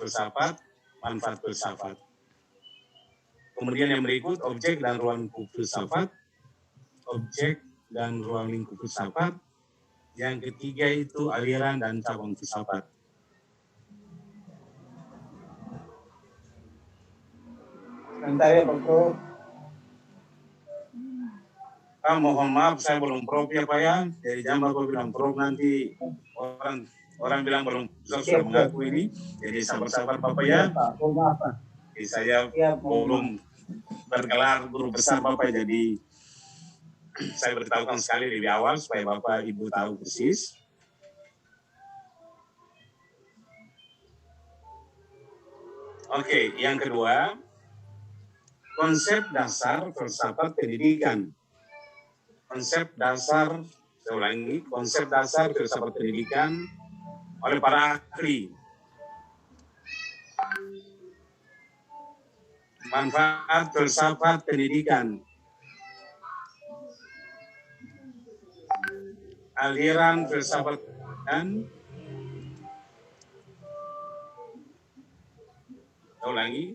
filsafat, manfaat filsafat. Kemudian yang berikut, objek dan ruang lingkup filsafat, objek dan ruang lingkup filsafat. Yang ketiga itu aliran dan cabang filsafat. Sebentar ya Pak Prof. Mohon maaf saya belum prof ya Pak ya. Jadi jangan Bapak bilang prof nanti orang bilang belum sudah mengaku ini. Jadi sabar-sabar Bapak ya. Jadi saya belum bergelar guru besar Bapak, jadi saya beritahukan sekali lebih awal supaya Bapak Ibu tahu persis. Oke, yang kedua, konsep dasar filsafat pendidikan. Konsep dasar, saya ulangi, konsep dasar filsafat pendidikan oleh para ahli. Manfaat filsafat pendidikan. Aliran filsafat pendidikan. Saya ulangi.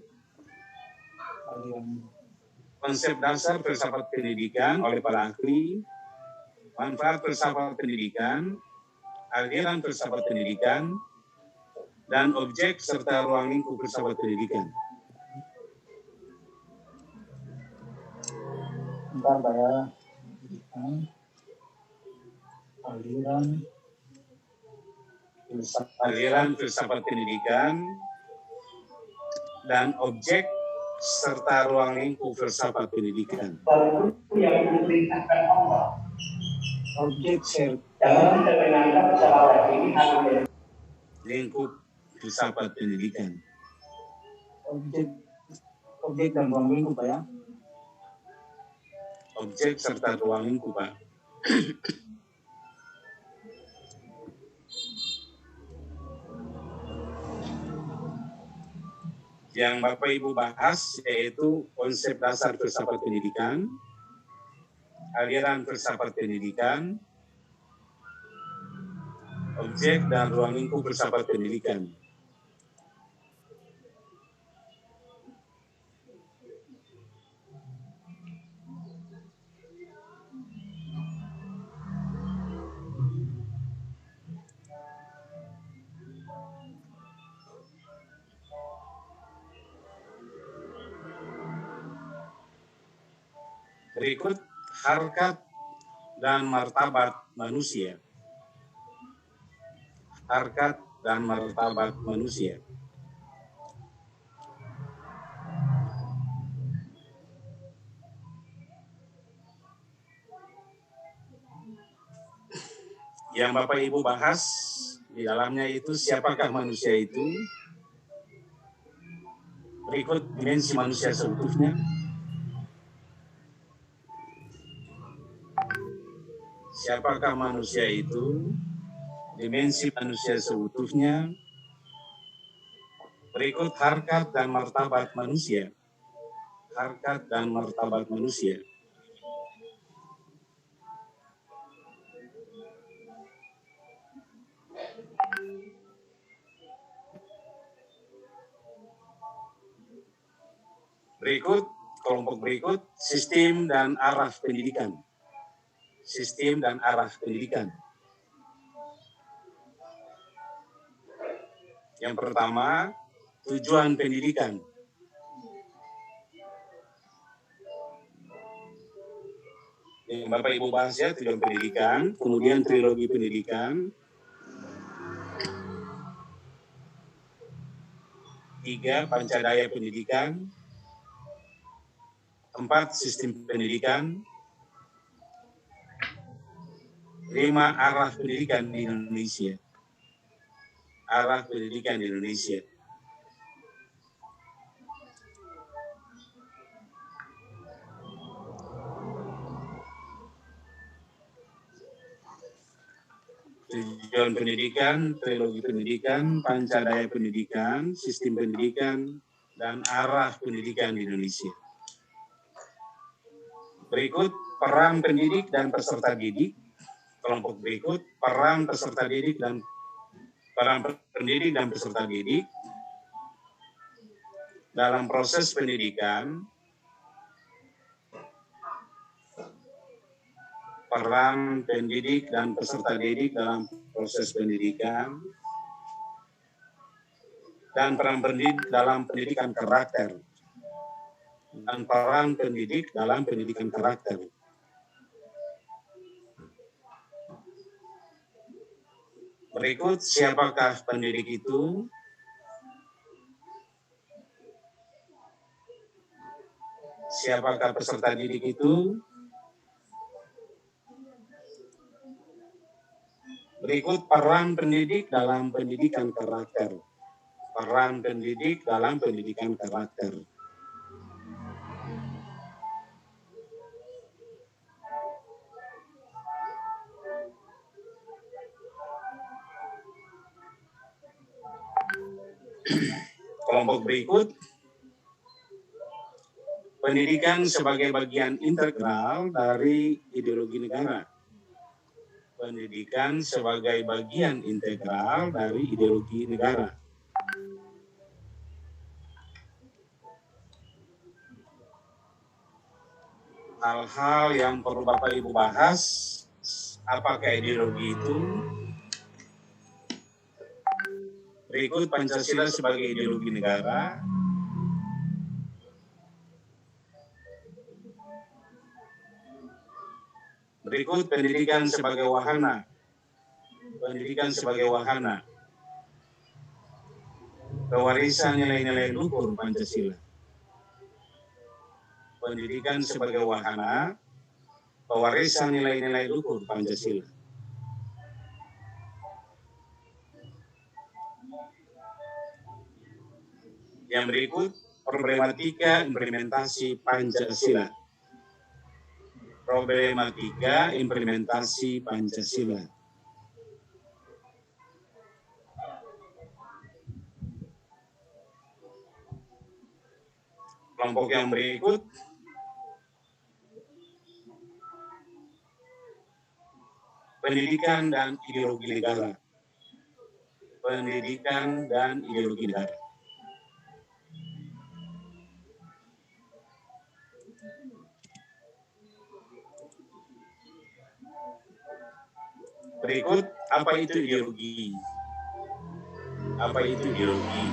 Konsep dasar filsafat pendidikan oleh para ahli. Manfaat filsafat pendidikan. Aliran filsafat pendidikan. Dan objek serta ruang lingkup filsafat pendidikan. Bentar Pak ya. Aliran filsafat pendidikan dan objek serta ruang lingkup filsafat pendidikan. Yang diperintahkan Allah. Objek serta lingkup filsafat pendidikan. Objek dan ruang lingkup Pak ya. Objek serta ruang lingkup Pak. Yang Bapak Ibu bahas yaitu konsep dasar filsafat pendidikan, aliran filsafat pendidikan, objek dan ruang lingkup filsafat pendidikan. Berikut harkat dan martabat manusia. Harkat dan martabat manusia. Yang Bapak Ibu bahas di dalamnya itu siapakah manusia itu? Berikut dimensi manusia seutuhnya. Siapakah manusia itu? Dimensi manusia seutuhnya. Berikut harkat dan martabat manusia. Harkat dan martabat manusia. Berikut, kelompok berikut, sistem dan arah pendidikan. Sistem dan arah pendidikan. Yang pertama, tujuan pendidikan. Yang Bapak Ibu bahas ya, tujuan pendidikan, kemudian trilogi pendidikan, 3 pancadaya pendidikan, 4 sistem pendidikan, 5 arah pendidikan di Indonesia. Arah pendidikan di Indonesia. Tujuan pendidikan, trilogi pendidikan, pancadaya pendidikan, sistem pendidikan, dan arah pendidikan di Indonesia. Berikut peran pendidik dan peserta didik. Kelompok berikut peran peserta didik dan peran pendidik dan peserta didik. dalam proses pendidikan, peran pendidik dan peserta didik dalam proses pendidikan, dan peran pendidik dalam pendidikan karakter, dan peran pendidik dalam pendidikan karakter. Berikut siapakah pendidik itu? Siapakah peserta didik itu? Berikut peran pendidik dalam pendidikan karakter. Peran pendidik dalam pendidikan karakter. Kelompok berikut, pendidikan sebagai bagian integral dari ideologi negara. Pendidikan sebagai bagian integral dari ideologi negara. Hal-hal yang perlu Bapak Ibu bahas, apakah ideologi itu? Berikut Pancasila sebagai ideologi negara. Berikut pendidikan sebagai wahana. Pendidikan sebagai wahana. Pewarisan nilai-nilai luhur Pancasila. Pendidikan sebagai wahana, pewarisan nilai-nilai luhur Pancasila. Yang berikut, problematika implementasi Pancasila. Problematika implementasi Pancasila. Kelompok yang berikut, pendidikan dan ideologi negara. Pendidikan dan ideologi negara. Berikut, apa itu ideologi? Apa itu ideologi?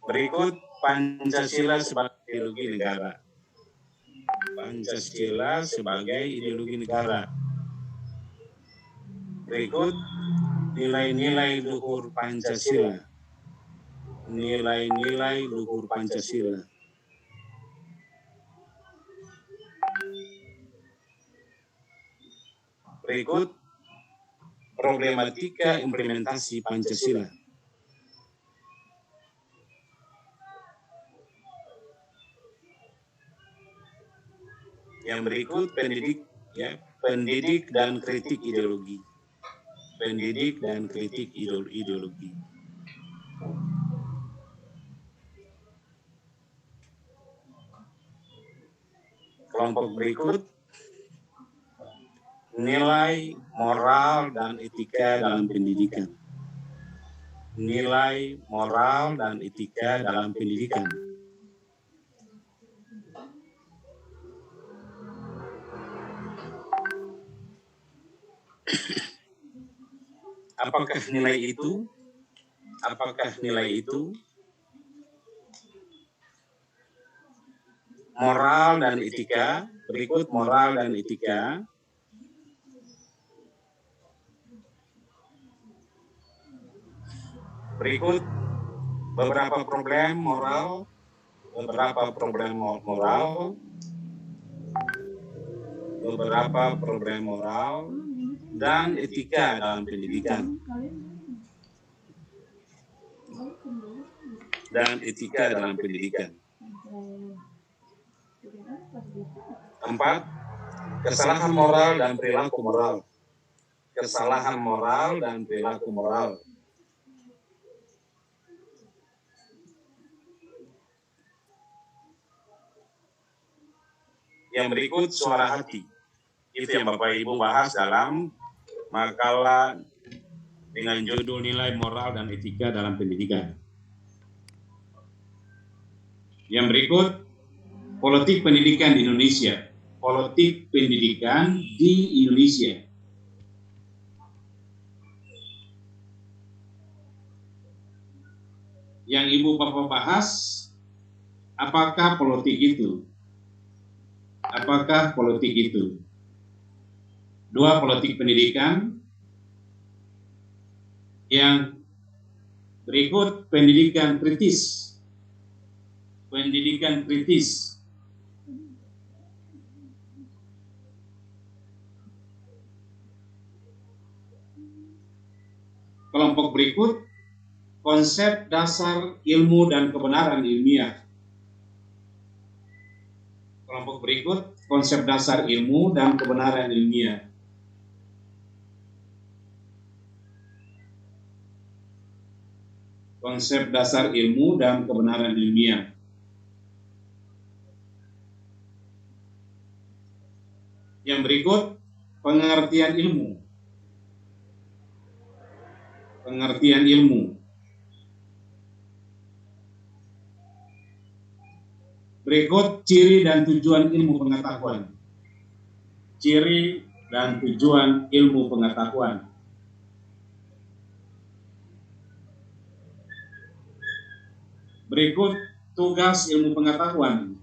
Berikut, Pancasila sebagai ideologi negara. Pancasila sebagai ideologi negara. Berikut, nilai-nilai luhur Pancasila. Nilai-nilai luhur Pancasila. Berikut, problematika implementasi Pancasila. Yang berikut, pendidik dan kritik ideologi. Pendidik dan kritik ideologi. Kelompok berikut, nilai, moral, dan etika dalam pendidikan. Nilai, moral, dan etika dalam pendidikan. Apakah nilai itu? Apakah nilai itu? Moral dan etika. Berikut moral dan etika. Berikut beberapa problem moral. Beberapa problem moral. Beberapa problem moral dan etika dalam pendidikan. Dan etika dalam pendidikan. 4. Kesalahan moral dan perilaku moral. Kesalahan moral dan perilaku moral. Yang berikut suara hati. Itu yang Bapak Ibu bahas dalam makalah dengan judul Nilai Moral dan Etika dalam Pendidikan. Yang berikut, politik pendidikan di Indonesia. Politik pendidikan di Indonesia. Yang Ibu Bapak bahas, apakah politik itu? Apakah politik itu? Dua, politik pendidikan. Yang berikut, pendidikan kritis. Pendidikan kritis. Kelompok berikut, konsep dasar ilmu dan kebenaran ilmiah. Kelompok berikut, konsep dasar ilmu dan kebenaran ilmiah. Konsep dasar ilmu dan kebenaran ilmiah. Yang berikut, pengertian ilmu. Pengertian ilmu. Berikut, ciri dan tujuan ilmu pengetahuan. Ciri dan tujuan ilmu pengetahuan. Berikut, tugas ilmu pengetahuan.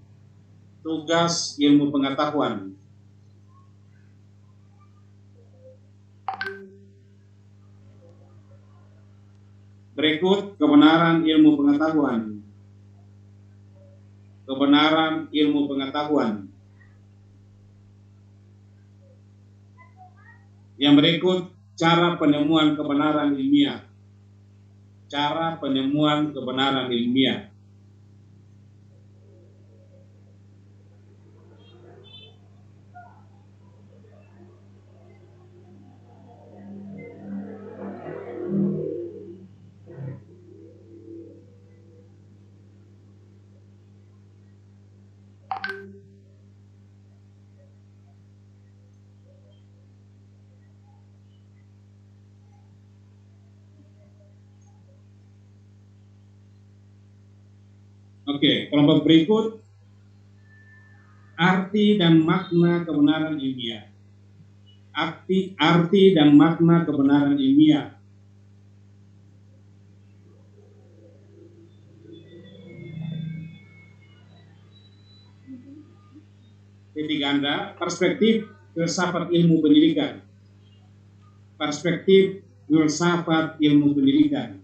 Tugas ilmu pengetahuan. Berikut, kebenaran ilmu pengetahuan. Kebenaran ilmu pengetahuan. Yang berikut, cara penemuan kebenaran ilmiah. Cara penemuan kebenaran ilmiah. Oke, kelompok berikut, arti dan makna kebenaran ilmiah. Arti dan makna kebenaran ilmiah. Titik ganda, perspektif filsafat ilmu pendidikan. Perspektif filsafat ilmu pendidikan.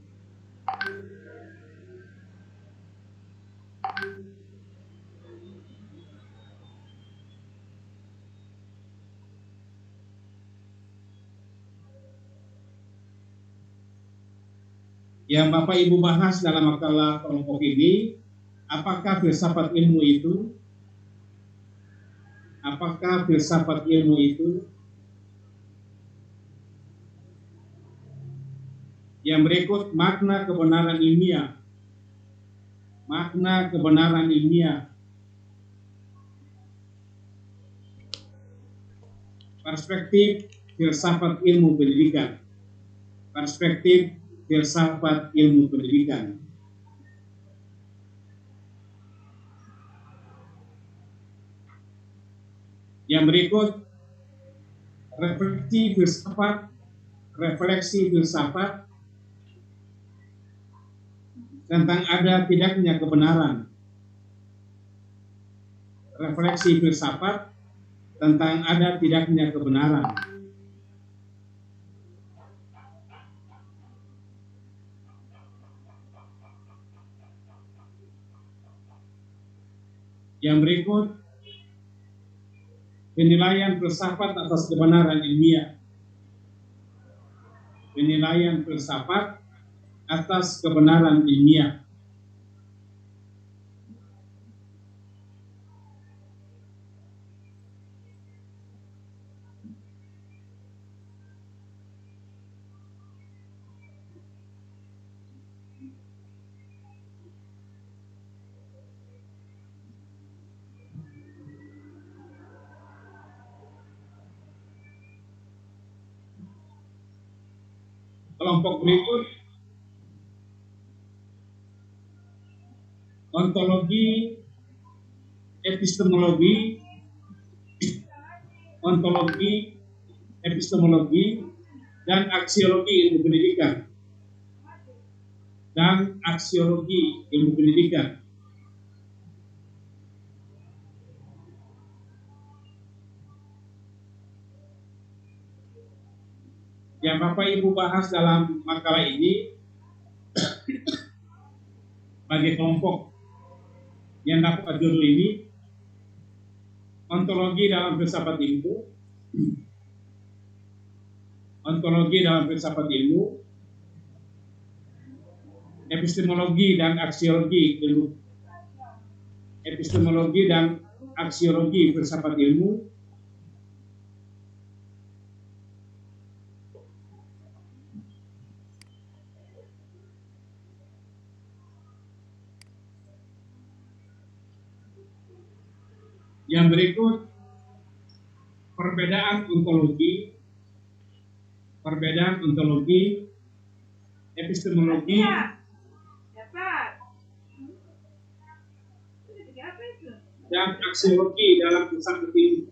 Yang Bapak Ibu bahas dalam makalah kelompok ini, apakah filsafat ilmu itu? Apakah filsafat ilmu itu? Yang berikut, makna kebenaran ilmiah. Makna kebenaran ilmiah. Perspektif filsafat ilmu pendidikan. Perspektif filsafat ilmu pendidikan. Yang berikut, refleksi filsafat tentang ada tidaknya kebenaran. Refleksi filsafat tentang ada tidaknya kebenaran. Yang berikut, penilaian filsafat atas kebenaran ilmiah. Penilaian filsafat atas kebenaran ilmiah. kelompok berikut ontologi, epistemologi, dan aksiologi ilmu pendidikan. Yang Bapak Ibu bahas dalam makalah ini bagi kelompok yang dapat judul ini, ontologi dalam filsafat ilmu, epistemologi dan aksiologi filsafat ilmu, yang berikut perbedaan ontologi, epistemologi, dan aksiologi dalam filsafat ilmu.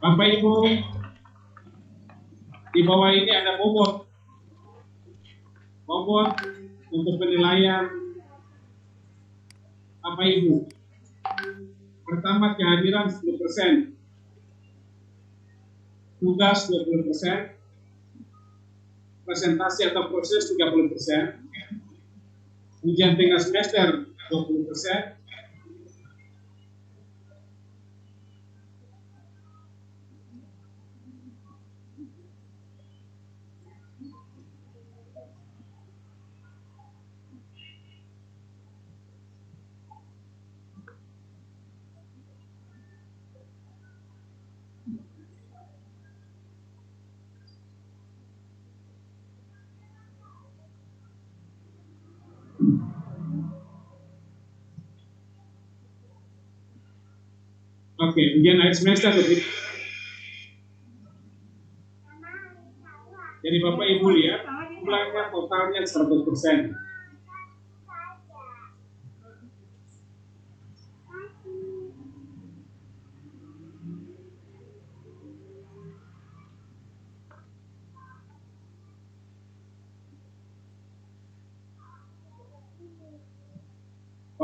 Bapak Ibu, di bawah ini ada bobot untuk penilaian Bapak Ibu. Pertama, kehadiran 10%, tugas 20%, presentasi atau proses 30%, ujian tengah semester 20%, Oke, ujian akhir semester begitu. Jadi Bapak Ibu lihat, jumlahnya totalnya 100%.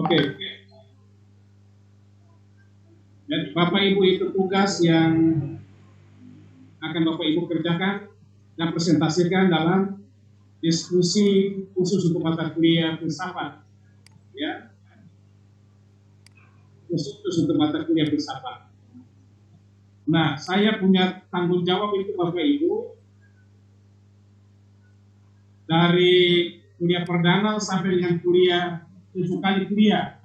Oke. Dan Bapak Ibu itu tugas yang akan Bapak Ibu kerjakan dan presentasikan dalam diskusi khusus untuk mata kuliah filsafat, ya, khusus untuk mata kuliah filsafat. Nah, saya punya tanggung jawab itu Bapak Ibu dari kuliah perdana sampai dengan kuliah 7 kali kuliah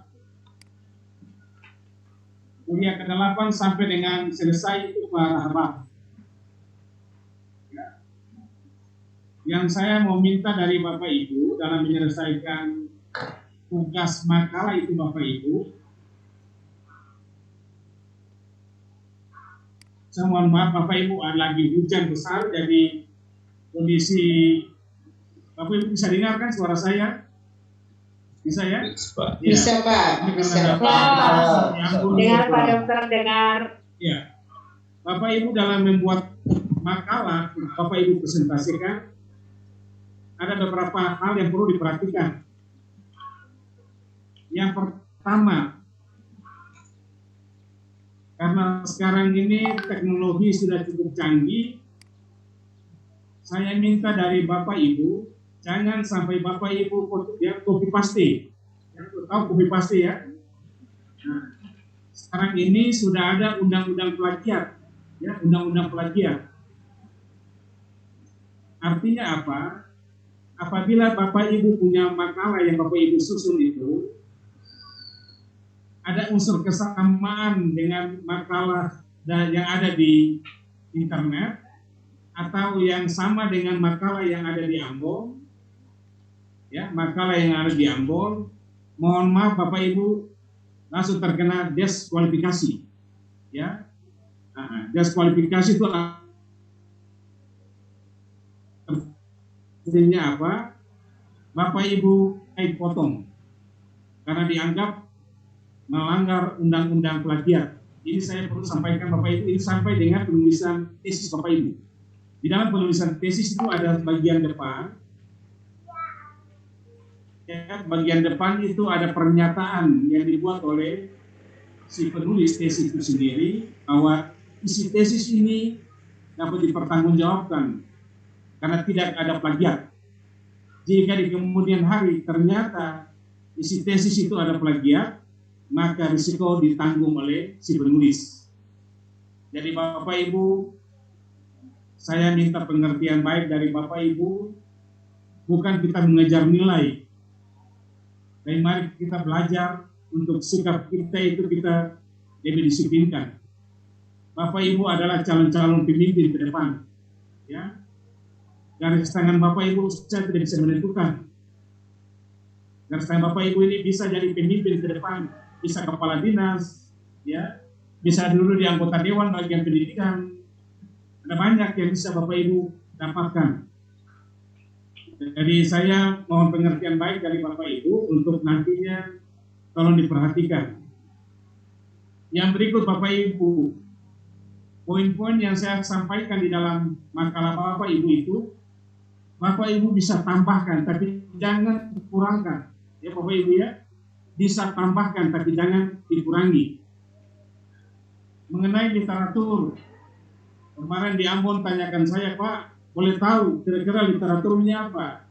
ke-8 sampai dengan selesai itu Pak. Yang saya mau minta dari Bapak Ibu dalam menyelesaikan tugas makalah itu Bapak Ibu, saya mohon maaf Bapak Ibu, lagi hujan besar, jadi kondisi Bapak Ibu bisa dengarkan suara saya? Bisa ya? Bisa Pak. Bisa Pak. Dengar Pak Dokter, dengar. Ya, Bapak Ibu dalam membuat makalah Bapak Ibu presentasikan, ada beberapa hal yang perlu diperhatikan. Yang pertama, karena sekarang ini teknologi sudah cukup canggih, saya minta dari Bapak Ibu, jangan sampai Bapak Ibu copy paste. Tahu copy paste ya? Nah, sekarang ini sudah ada undang-undang plagiat, ya, undang-undang plagiat. Artinya apa? Apabila Bapak Ibu punya makalah yang Bapak Ibu susun itu ada unsur kesamaan dengan makalah dan yang ada di internet atau yang sama dengan makalah yang ada di Ambon, ya, makalah yang ada di Ambon, mohon maaf Bapak Ibu langsung terkena diskualifikasi, ya. Diskualifikasi itu artinya apa? Bapak Ibu potong karena dianggap melanggar undang-undang plagiat. Ini saya perlu sampaikan Bapak Ibu, ini sampai dengan penulisan tesis Bapak Ibu. Di dalam penulisan tesis itu ada bagian depan, ya, bagian depan itu ada pernyataan yang dibuat oleh si penulis tesis itu sendiri bahwa isi tesis ini dapat dipertanggungjawabkan karena tidak ada plagiat. Jika di kemudian hari ternyata isi tesis itu ada plagiat, maka risiko ditanggung oleh si penulis. Jadi Bapak Ibu, saya minta pengertian baik dari Bapak Ibu, bukan kita mengejar nilai, tapi mari kita belajar untuk sikap kita itu kita lebih disiplinkan. Bapak Ibu adalah calon-calon pemimpin ke depan, ya. Garis tangan Bapak Ibu saya tidak bisa menentukan. Garis tangan Bapak Ibu ini bisa jadi pemimpin ke depan, bisa kepala dinas, ya, bisa dulu di anggota dewan bagian pendidikan. Ada banyak yang bisa Bapak Ibu dapatkan. Jadi saya mohon pengertian baik dari Bapak Ibu untuk nantinya tolong diperhatikan. Yang berikut Bapak Ibu, poin-poin yang saya sampaikan di dalam makalah Bapak Ibu itu, Bapak Ibu bisa tambahkan tapi jangan kurangkan. Ya Bapak Ibu ya, bisa tambahkan tapi jangan dikurangi. Mengenai literatur, kemarin di Ambon tanyakan saya, Pak, boleh tahu kira-kira literaturnya apa?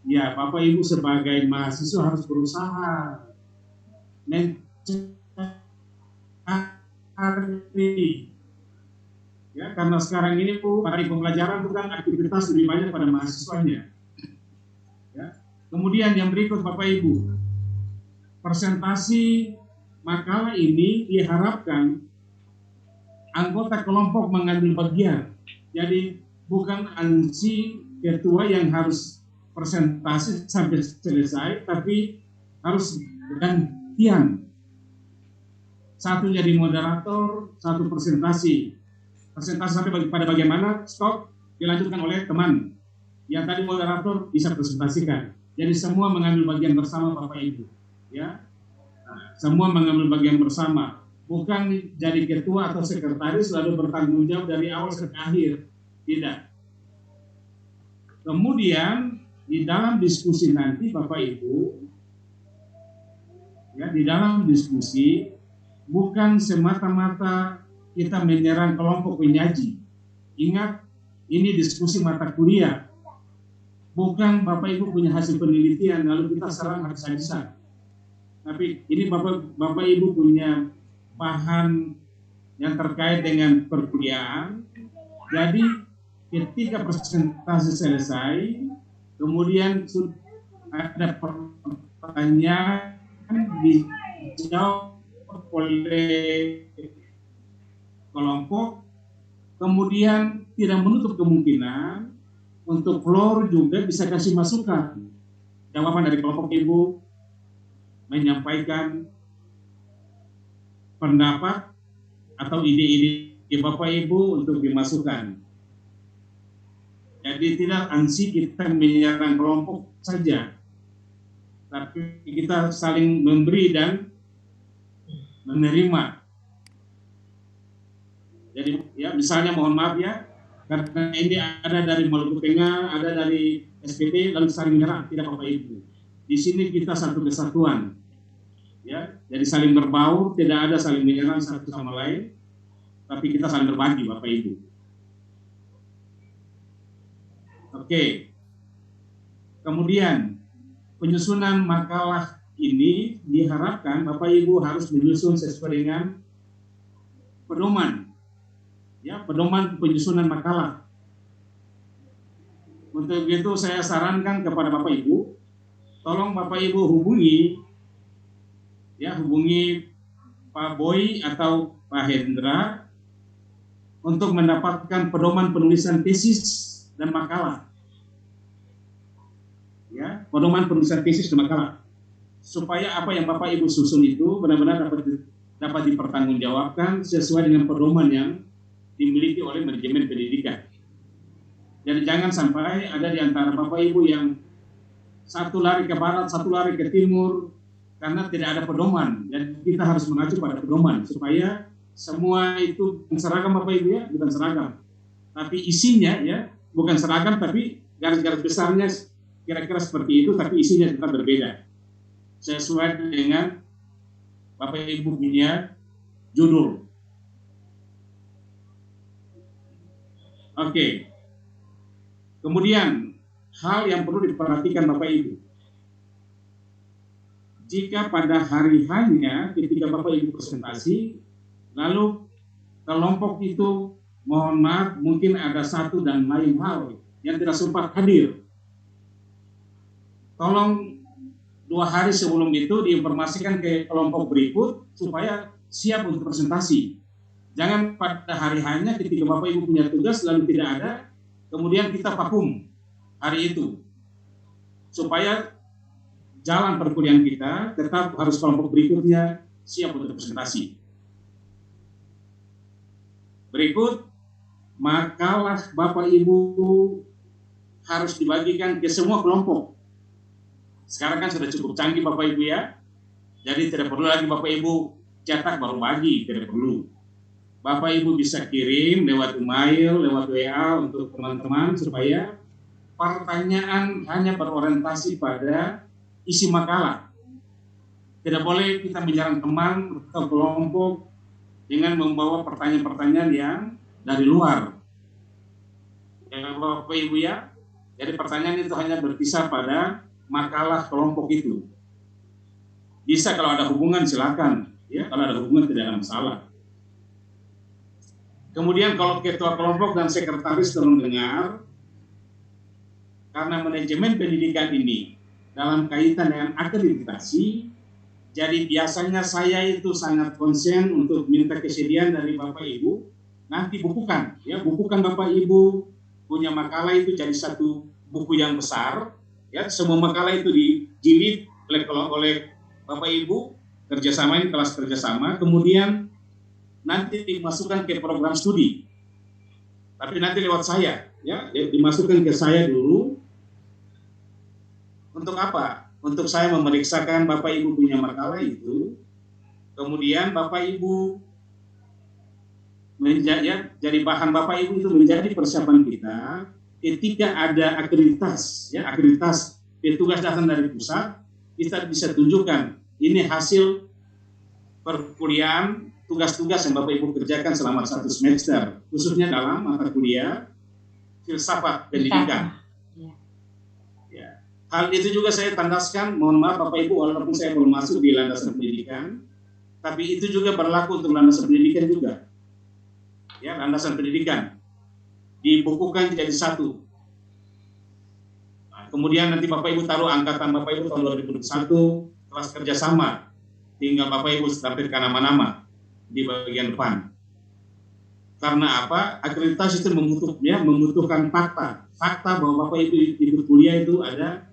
Ya, Bapak Ibu sebagai mahasiswa harus berusaha mencari, ya, karena sekarang ini pada pembelajaran itu kan aktivitas lebih banyak pada mahasiswanya. Ya. Kemudian yang berikut Bapak Ibu, presentasi makalah ini diharapkan anggota kelompok mengambil bagian. Jadi bukan ansi ketua yang harus presentasi sampai selesai, tapi harus gantian. Satu jadi moderator, satu presentasi. Presentasi sampai pada bagaimana, stop, dilanjutkan oleh teman. Yang tadi moderator bisa presentasikan. Jadi semua mengambil bagian bersama Bapak Ibu. Ya, nah, semua mengambil bagian bersama. Bukan jadi ketua atau sekretaris lalu bertanggung jawab dari awal sampai akhir. Tidak. Kemudian di dalam diskusi nanti Bapak Ibu, ya, di dalam diskusi bukan semata-mata kita menyerang kelompok penyaji. Ingat, ini diskusi mata kuliah. Bukan Bapak Ibu punya hasil penelitian lalu kita serang habis-habisan. Tapi ini Bapak Ibu punya bahan yang terkait dengan perkuliahan. Jadi ketika presentasi selesai, kemudian ada pertanyaan dijawab oleh kelompok, kemudian tidak menutup kemungkinan untuk floor juga bisa kasih masukan. Jawaban dari kelompok Ibu menyampaikan pendapat atau ide-ide Bapak Ibu untuk dimasukkan. Jadi tidak ansi kita menyerang kelompok saja, tapi kita saling memberi dan menerima. Jadi ya misalnya mohon maaf ya, karena ini ada dari Maluku Tengah, ada dari SPT, lalu saling menyerang, tidak Bapak Ibu. Di sini kita satu kesatuan. Ya, jadi saling berbaur, tidak ada saling menyerang satu sama lain, tapi kita saling berbagi Bapak Ibu. Oke. Kemudian penyusunan makalah ini diharapkan Bapak Ibu harus menyusun sesuai dengan pedoman. Ya, pedoman penyusunan makalah. Untuk itu saya sarankan kepada Bapak Ibu, tolong Bapak Ibu hubungi Pak Boy atau Pak Hendra untuk mendapatkan pedoman penulisan tesis dan makalah. Ya, pedoman penulisan tesis dan makalah. Supaya apa yang Bapak Ibu susun itu benar-benar dapat dipertanggungjawabkan sesuai dengan pedoman yang dimiliki oleh manajemen pendidikan. Jadi jangan sampai ada di antara Bapak Ibu yang satu lari ke barat, satu lari ke timur, karena tidak ada pedoman. Dan kita harus mengacu pada pedoman supaya semua itu seragam Bapak Ibu ya, bukan seragam. Tapi isinya ya, bukan seragam tapi garis-garis besarnya kira-kira seperti itu, tapi isinya tetap berbeda. Sesuai dengan Bapak Ibu punya judul. Oke. Kemudian hal yang perlu diperhatikan Bapak Ibu. Jika pada hari hanya ketika Bapak Ibu presentasi, lalu kelompok itu mohon maaf mungkin ada satu dan lain hal yang tidak sempat hadir. Tolong 2 hari sebelum itu diinformasikan ke kelompok berikut supaya siap untuk presentasi. Jangan pada hari hanya ketika Bapak Ibu punya tugas lalu tidak ada, kemudian kita vakum hari itu. Supaya jalan perkuliahan kita tetap harus kelompok berikutnya siap untuk presentasi. Berikut, makalah Bapak Ibu harus dibagikan ke semua kelompok. Sekarang kan sudah cukup canggih Bapak Ibu ya. Jadi tidak perlu lagi Bapak Ibu cetak baru bagi, tidak perlu. Bapak Ibu bisa kirim lewat email, lewat WA untuk teman-teman supaya pertanyaan hanya berorientasi pada isi makalah. Tidak boleh kita menyerang teman atau kelompok dengan membawa pertanyaan-pertanyaan yang dari luar. Ya, Bapak Ibu ya, jadi pertanyaan itu hanya berkisar pada makalah kelompok itu. Bisa kalau ada hubungan silakan, ya kalau ada hubungan tidak ada masalah. Kemudian kalau ketua kelompok dan sekretaris tolong dengar, karena manajemen pendidikan ini dalam kaitan dengan akreditasi, jadi biasanya saya itu sangat konsen untuk minta kesediaan dari Bapak Ibu, nanti bukukan, ya bukukan Bapak Ibu punya makalah itu jadi satu buku yang besar, ya semua makalah itu dijilid oleh Bapak Ibu kerjasama ini kelas kerjasama, kemudian nanti dimasukkan ke program studi, tapi nanti lewat saya, ya dimasukkan ke saya dulu. Untuk apa? Untuk saya memeriksakan Bapak Ibu punya makalah itu, kemudian Bapak Ibu jadi bahan Bapak Ibu itu menjadi persiapan kita ketika ada akreditas, ya akreditas petugas datang dari pusat, kita bisa tunjukkan ini hasil perkuliahan tugas-tugas yang Bapak Ibu kerjakan selama 1 semester, khususnya dalam mata kuliah filsafat pendidikan. Hal itu juga saya tandaskan, mohon maaf Bapak Ibu, walaupun saya belum masuk di landasan pendidikan, tapi itu juga berlaku untuk landasan pendidikan juga. Ya, landasan pendidikan dibukukan jadi satu. Nah, kemudian nanti Bapak Ibu taruh angkatan Bapak Ibu tahun 2021 kelas kerjasama, tinggal Bapak Ibu tampilkan nama-nama di bagian depan. Karena apa? Akreditasi itu membutuhkan fakta bahwa Bapak Ibu ikut kuliah itu ada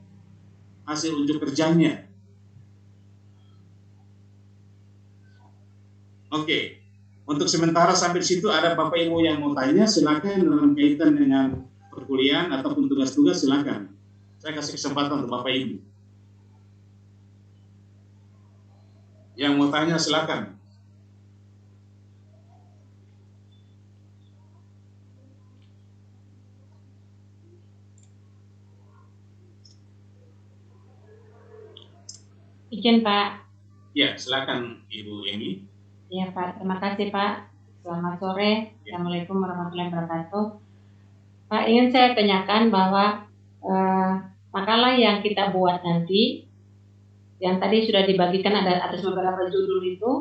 hasil unjuk kerjanya. Oke, untuk sementara sampai di situ ada Bapak Ibu yang mau tanya, silakan dalam kaitan dengan perkuliahan ataupun tugas-tugas silakan. Saya kasih kesempatan untuk Bapak Ibu. Yang mau tanya silakan. Izin Pak. Ya, silakan Ibu Emi. Ya Pak, terima kasih Pak. Selamat sore. Assalamualaikum warahmatullahi wabarakatuh. Pak, ingin saya tanyakan bahwa makalah yang kita buat nanti, yang tadi sudah dibagikan ada atas beberapa judul itu,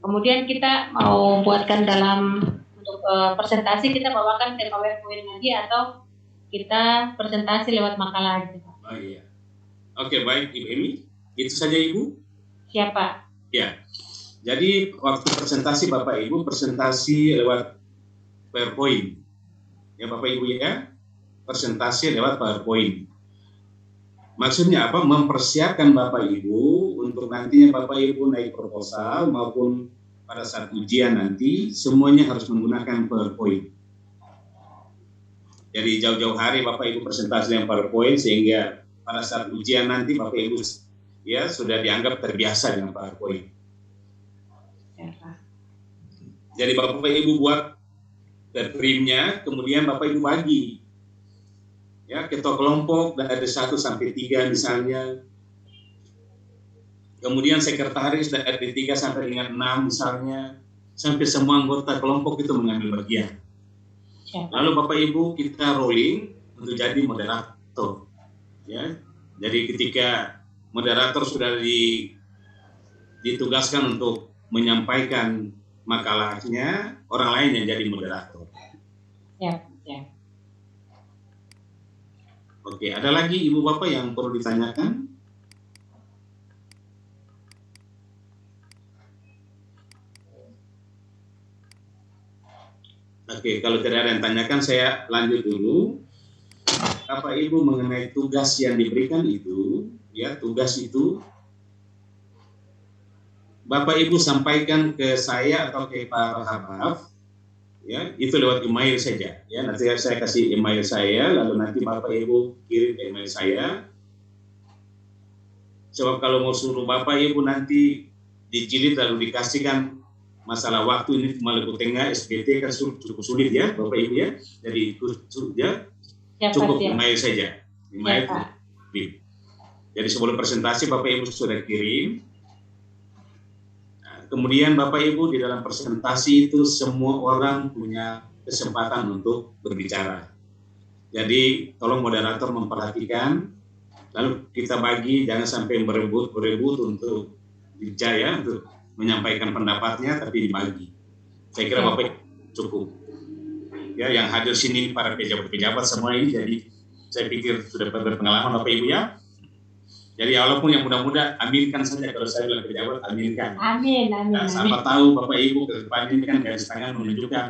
kemudian kita mau buatkan dalam untuk presentasi, kita bawakan ke PowerPoint lagi atau kita presentasi lewat makalah aja Pak? Oh iya. Oke, baik Ibu Emi. Itu saja Ibu? Siapa? Ya. Jadi waktu presentasi Bapak Ibu presentasi lewat PowerPoint. Ya Bapak Ibu ya, presentasi lewat PowerPoint. Maksudnya apa? Mempersiapkan Bapak Ibu untuk nantinya Bapak Ibu naik proposal maupun pada saat ujian nanti semuanya harus menggunakan PowerPoint. Jadi jauh-jauh hari Bapak Ibu presentasi dengan PowerPoint sehingga pada saat ujian nanti Bapak Ibu ya sudah dianggap terbiasa dengan PowerPoint. Ya, Pak. Jadi Bapak Ibu buat printnya, kemudian Bapak Ibu bagi. Ya, ketua kelompok dari 1 sampai 3 misalnya. Kemudian sekretaris dari 3 sampai dengan 6 misalnya. Sampai semua anggota kelompok itu mengambil bagian. Ya, Pak. Lalu Bapak Ibu kita rolling untuk jadi moderator. Ya. Jadi ketika moderator sudah ditugaskan untuk menyampaikan makalahnya, orang lain yang jadi moderator. Ya, ya. Oke, ada lagi Ibu Bapak yang perlu ditanyakan? Oke, kalau tidak ada yang tanyakan, saya lanjut dulu. Bapak Ibu mengenai tugas yang diberikan itu, ya tugas itu, Bapak Ibu sampaikan ke saya atau ke Pak Rahaf, ya itu lewat email saja. Ya nanti saya kasih email saya, lalu nanti Bapak Ibu kirim email saya. Sebab kalau mau suruh Bapak Ibu nanti dijilid lalu dikasihkan masalah waktu ini Maluku Tengah SBT kan cukup sulit ya Bapak Ibu ya. Jadi cukup email saja. Email. Ya, jadi sebelum presentasi Bapak Ibu sudah kirim. Nah, kemudian Bapak Ibu di dalam presentasi itu semua orang punya kesempatan untuk berbicara. Jadi tolong moderator memperhatikan. Lalu kita bagi, jangan sampai berebut untuk dijaya untuk menyampaikan pendapatnya, tapi dibagi. Saya kira Bapak cukup. Ya, yang hadir sini para pejabat-pejabat semua ini, jadi saya pikir sudah berpengalaman Bapak Ibu ya. Jadi walaupun yang muda-muda, aminkan saja kalau saya bilang pejabat, aminkan. Amin, amin. Nah, siapa tahu Bapak Ibu ke depan ini kan garis tangan menunjukkan.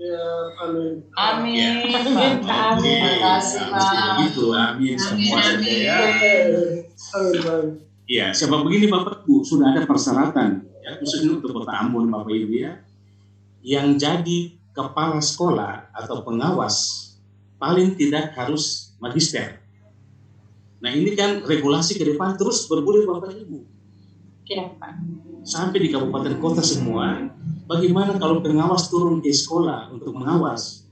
Ya, amin. Amin. Ya. Amin. Terima kasih, Pak. Begitu, amin semua saja ya. Amin. Iya, sebab begini Bapak Ibu, sudah ada persyaratan ya, khususnya untuk Kota Ambon Bapak Ibu ya. Yang jadi kepala sekolah atau pengawas paling tidak harus magister. Nah ini kan regulasi ke depan terus bergulir Bapak Ibu. Ya, Pak. Sampai di kabupaten kota semua, bagaimana kalau pengawas turun ke sekolah untuk mengawas?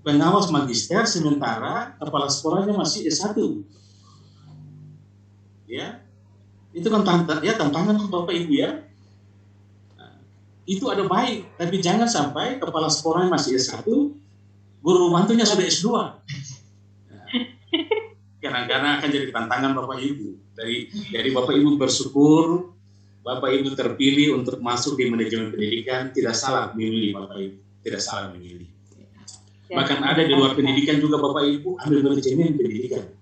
Pengawas magister sementara kepala sekolahnya masih S1. Ya, itu kan tantangan Bapak Ibu ya. Nah, itu ada baik, tapi jangan sampai kepala sekolahnya masih S1, guru bantunya sudah S2. Nah, karena akan jadi tantangan Bapak Ibu. Dari Bapak Ibu bersyukur Bapak Ibu terpilih untuk masuk di manajemen pendidikan, tidak salah memilih Bapak Ibu, tidak salah memilih. Bahkan ada di luar pendidikan juga Bapak Ibu ambil manajemen pendidikan.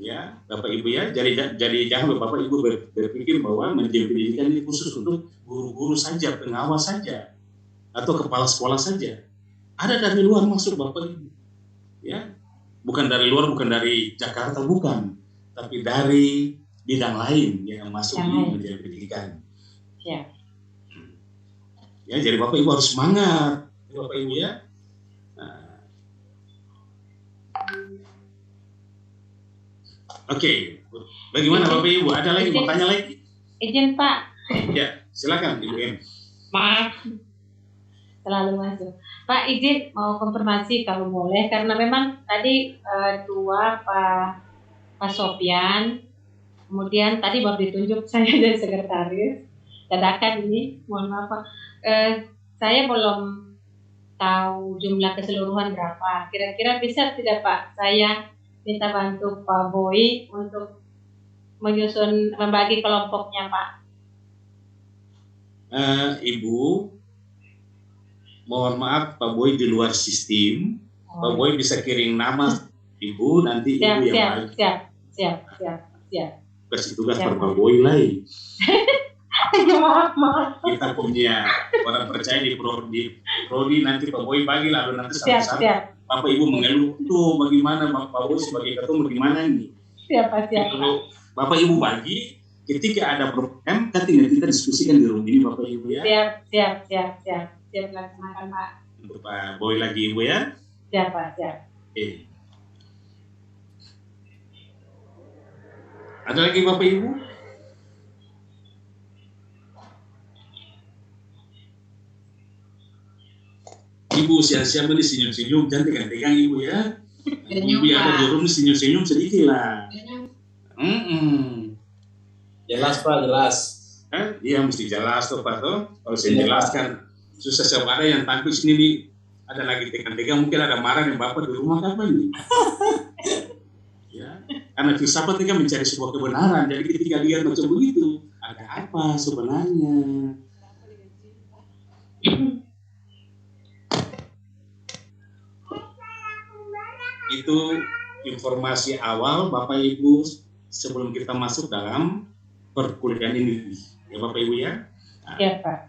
Ya, Bapak Ibu ya, jadi jangan Bapak Ibu berpikir bahwa manajemen pendidikan ini khusus untuk guru-guru saja, pengawas saja, atau kepala sekolah saja. Ada dari luar masuk Bapak Ibu. Ya, bukan dari luar, bukan dari Jakarta, bukan, tapi dari bidang lain yang masuk di manajemen pendidikan. Ya. Ya, jadi Bapak Ibu harus semangat, Bapak Ibu ya. Nah. Oke, bagaimana Bapak Ibu? Ada lagi mau tanya lagi? Izin Pak. Ya, silakan Ibu M. Maaf. Selalu masuk. Pak izin mau konfirmasi kalau boleh, karena memang tadi Pak Sofyan. Kemudian tadi baru ditunjuk saya jadi sekretaris. Dadakan ini, mohon maaf Pak. Saya belum tahu jumlah keseluruhan berapa. Kira-kira bisa tidak Pak? Saya minta bantu Pak Boy untuk membagi kelompoknya Pak. Ibu, mohon maaf Pak Boy di luar sistem. Pak Boy bisa kirim nama Ibu, nanti Ibu yang siap. kasih tugas Pak Boy lain. Maaf. Kita punya orang percaya di prodi nanti Pak Boy bagi lalu nanti Siap. Bapak Ibu mengeluh tuh bagaimana Pak Boy sebagai ketua bagaimana ini. Siap. Kalau Bapak Ibu bagi, ketika ada problem kan tinggal kita diskusikan di rumah ini Bapak Ibu ya. Siap laksanakan Pak. Untuk Pak Boy lagi Ibu ya. Siap Pak. Oke. Ada lagi Bapak Ibu? Ibu siapa nih senyum-senyum, jangan tegang-tegang Ibu ya. Ibu ada di rumah senyum-senyum sedikit lah. Jelas Pak, jelas. Iya mesti jelas tuh Pak tuh. Kalau saya jelaskan susah siapa ada yang tampil sini nih. Ada lagi tegang-tegang, mungkin ada marah nih Bapak di rumah apa ini? Ya, karena filsafat itu kan mencari sebuah kebenaran. Jadi ketika lihat macam begitu, ada apa sebenarnya? Itu informasi awal Bapak Ibu sebelum kita masuk dalam perkuliahan ini, ya Bapak Ibu ya. Iya Pak.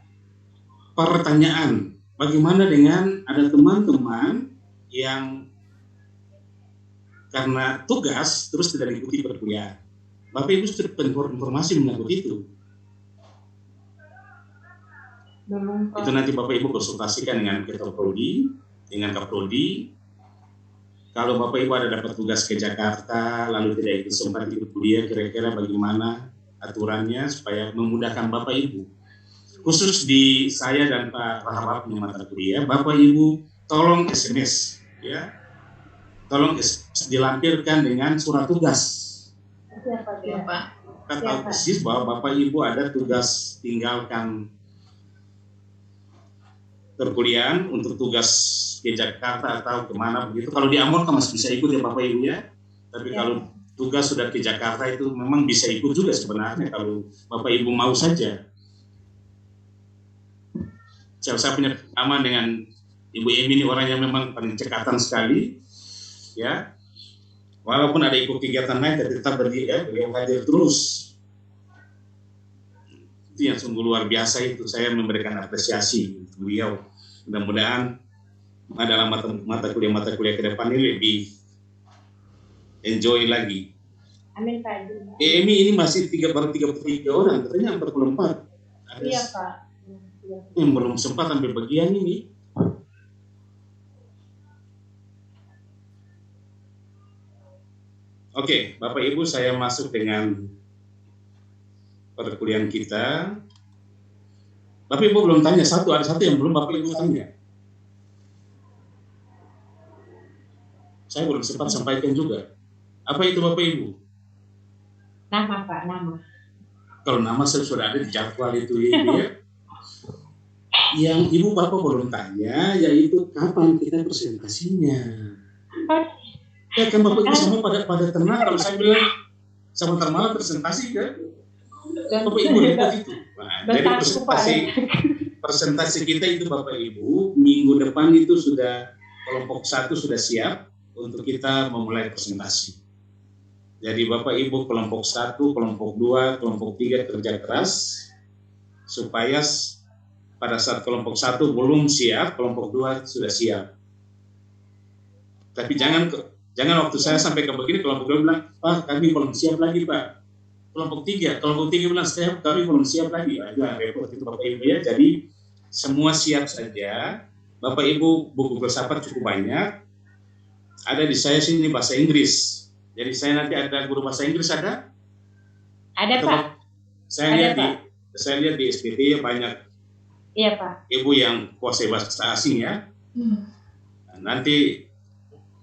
Pertanyaan, bagaimana dengan ada teman-teman yang karena tugas terus tidak ikuti perkuliahan? Bapak Ibu sudah informasi menyangkut itu. Belum Pak. Itu nanti Bapak Ibu konsultasikan dengan Ketua Prodi, dengan Kaprodi. Kalau Bapak Ibu ada dapat tugas ke Jakarta, lalu tidak ikut sempat ikut kuliah, kira-kira bagaimana aturannya supaya memudahkan Bapak Ibu. Khusus di saya dan Pak Rahmat punya mata kuliah, Bapak Ibu tolong SMS, ya, tolong dilampirkan dengan surat tugas. Siap Pak. Kita tahu persis bahwa Bapak Ibu ada tugas tinggalkan perkuliahan untuk tugas ke Jakarta atau kemana begitu. Kalau di Ambon kan masih bisa ikut ya Bapak Ibu ya. Tapi kalau tugas sudah ke Jakarta itu memang bisa ikut juga sebenarnya kalau Bapak Ibu mau saja. Saya punya pengalaman dengan Ibu Emi ini orang yang memang paling cekatan sekali, ya. Walaupun ada ikut kegiatan lain, tapi tetap berdiri ya, beliau hadir terus. Itu yang sungguh luar biasa itu. Saya memberikan apresiasi untuk beliau. Mudah-mudahan dalam mata kuliah ke depan ini lebih enjoy lagi. Amin Pak. Emi ini masih baru 33 orang, katanya 44. Iya Pak. Yang belum sempat sampai bagian ini. Oke, Bapak Ibu, saya masuk dengan perkuliahan kita. Bapak Ibu belum tanya ada satu yang belum Bapak Ibu tanya. Saya belum sempat sampaikan juga. Apa itu Bapak Ibu? Nama Pak, nama. Kalau nama saya sudah ada di jadwal itu ya. Yang Ibu Bapak belum tanya, yaitu kapan kita presentasinya. Ya kan Bapak Ibu sama pada tenang kalau saya bilang sebentar malam presentasi kan. Bapak Ibu lihat itu. Nah, jadi presentasi kita itu Bapak Ibu minggu depan itu sudah kelompok 1 sudah siap untuk kita memulai presentasi. Jadi Bapak Ibu kelompok 1, kelompok 2, kelompok 3 kerja keras supaya pada saat kelompok 1 belum siap, kelompok 2 sudah siap. Tapi jangan waktu saya sampai ke begini, kelompok 2 bilang, Pak kami belum siap lagi Pak. Kelompok 3 bilang, kami belum siap lagi. Nah, repot itu Bapak Ibu ya. Jadi semua siap saja. Bapak Ibu buku filsafat cukup banyak. Ada di saya sini bahasa Inggris. Jadi saya nanti ada guru bahasa Inggris ada? Ada Pak. Saya lihat di SPT ya banyak. Iya Pak. Ibu yang kuasai bahasa asing ya. Nah, nanti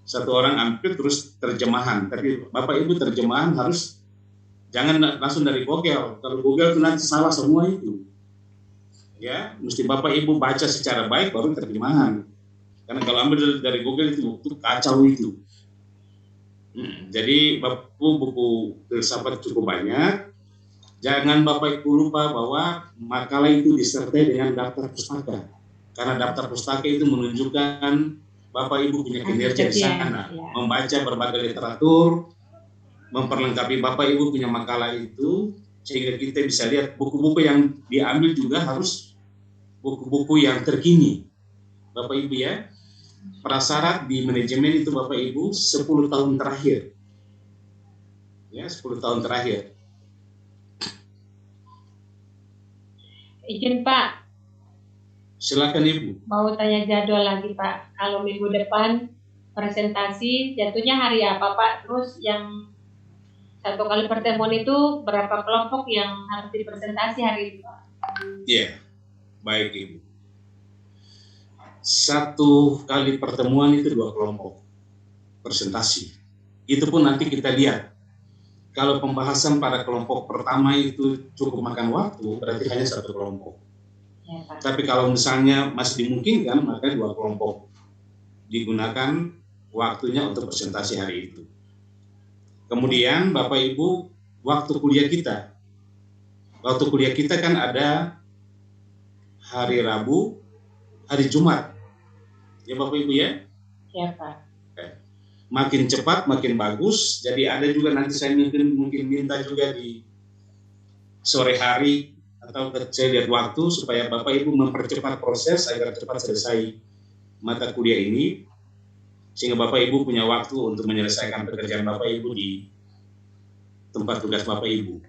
satu orang ambil terus terjemahan. Tapi Bapak Ibu terjemahan harus jangan langsung dari Google. Kalau Google itu nanti salah semua itu. Ya, mesti Bapak Ibu baca secara baik baru terjemahan. Karena kalau ambil dari Google itu kacau itu. Jadi Bapak buku filsafat cukup banyak. Jangan Bapak Ibu lupa bahwa makalah itu disertai dengan daftar pustaka. Karena daftar pustaka itu menunjukkan Bapak Ibu punya kinerja di sana. Membaca berbagai literatur, memperlengkapi Bapak Ibu punya makalah itu sehingga kita bisa lihat buku-buku yang diambil juga harus buku-buku yang terkini. Bapak Ibu ya, prasyarat di manajemen itu Bapak Ibu 10 tahun terakhir. Ya, 10 tahun terakhir. Izin Pak, Silakan Ibu. mau tanya jadwal lagi Pak. Kalau minggu depan presentasi jatuhnya hari apa Pak? Terus yang satu kali pertemuan itu berapa kelompok yang harus dipresentasi hari ini Pak? Iya, baik Ibu. Satu kali pertemuan itu 2 kelompok presentasi. Itu pun nanti kita lihat. Kalau pembahasan pada kelompok pertama itu cukup makan waktu, berarti hanya 1 kelompok. Ya, Pak. Tapi kalau misalnya masih dimungkinkan, maka 2 kelompok digunakan waktunya untuk presentasi hari itu. Kemudian Bapak Ibu, waktu kuliah kita. Waktu kuliah kita kan ada hari Rabu, hari Jumat. Ya Bapak Ibu ya? Ya Pak. Makin cepat makin bagus. Jadi ada juga nanti saya mungkin minta juga di sore hari atau saya lihat waktu supaya Bapak Ibu mempercepat proses agar cepat selesai mata kuliah ini, sehingga Bapak Ibu punya waktu untuk menyelesaikan pekerjaan Bapak Ibu di tempat tugas Bapak Ibu.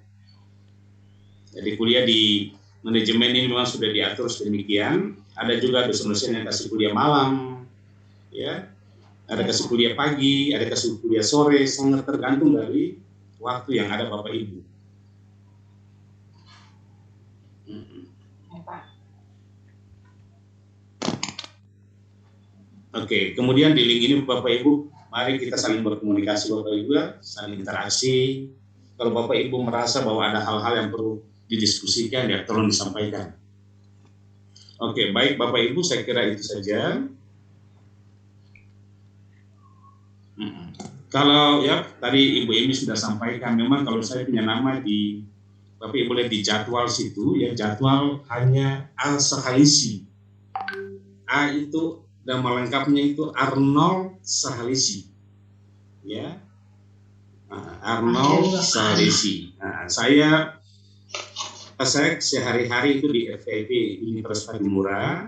Jadi kuliah di manajemen ini memang sudah diatur sedemikian. Ada juga dosen-dosen yang kasih kuliah malam, ya. Ada kasih kuliah pagi, ada kasih kuliah sore, sangat tergantung dari waktu yang ada Bapak Ibu. Ya, Pak. Oke, kemudian di link ini Bapak Ibu, mari kita saling berkomunikasi Bapak Ibu ya, saling interaksi. Kalau Bapak Ibu merasa bahwa ada hal-hal yang perlu didiskusikan, ya tolong disampaikan. Oke, baik Bapak Ibu, saya kira itu saja. Kalau ya tadi Ibu Emi sudah sampaikan, memang kalau saya punya nama di Bapak Ibu lihat di jadwal situ, ya jadwal hanya Al-Sahalisi. A itu nama lengkapnya itu Arnold Sahalisi, ya. Arnold Sahalisi. Nah, saya sehari-hari itu di FIP Universitas Murah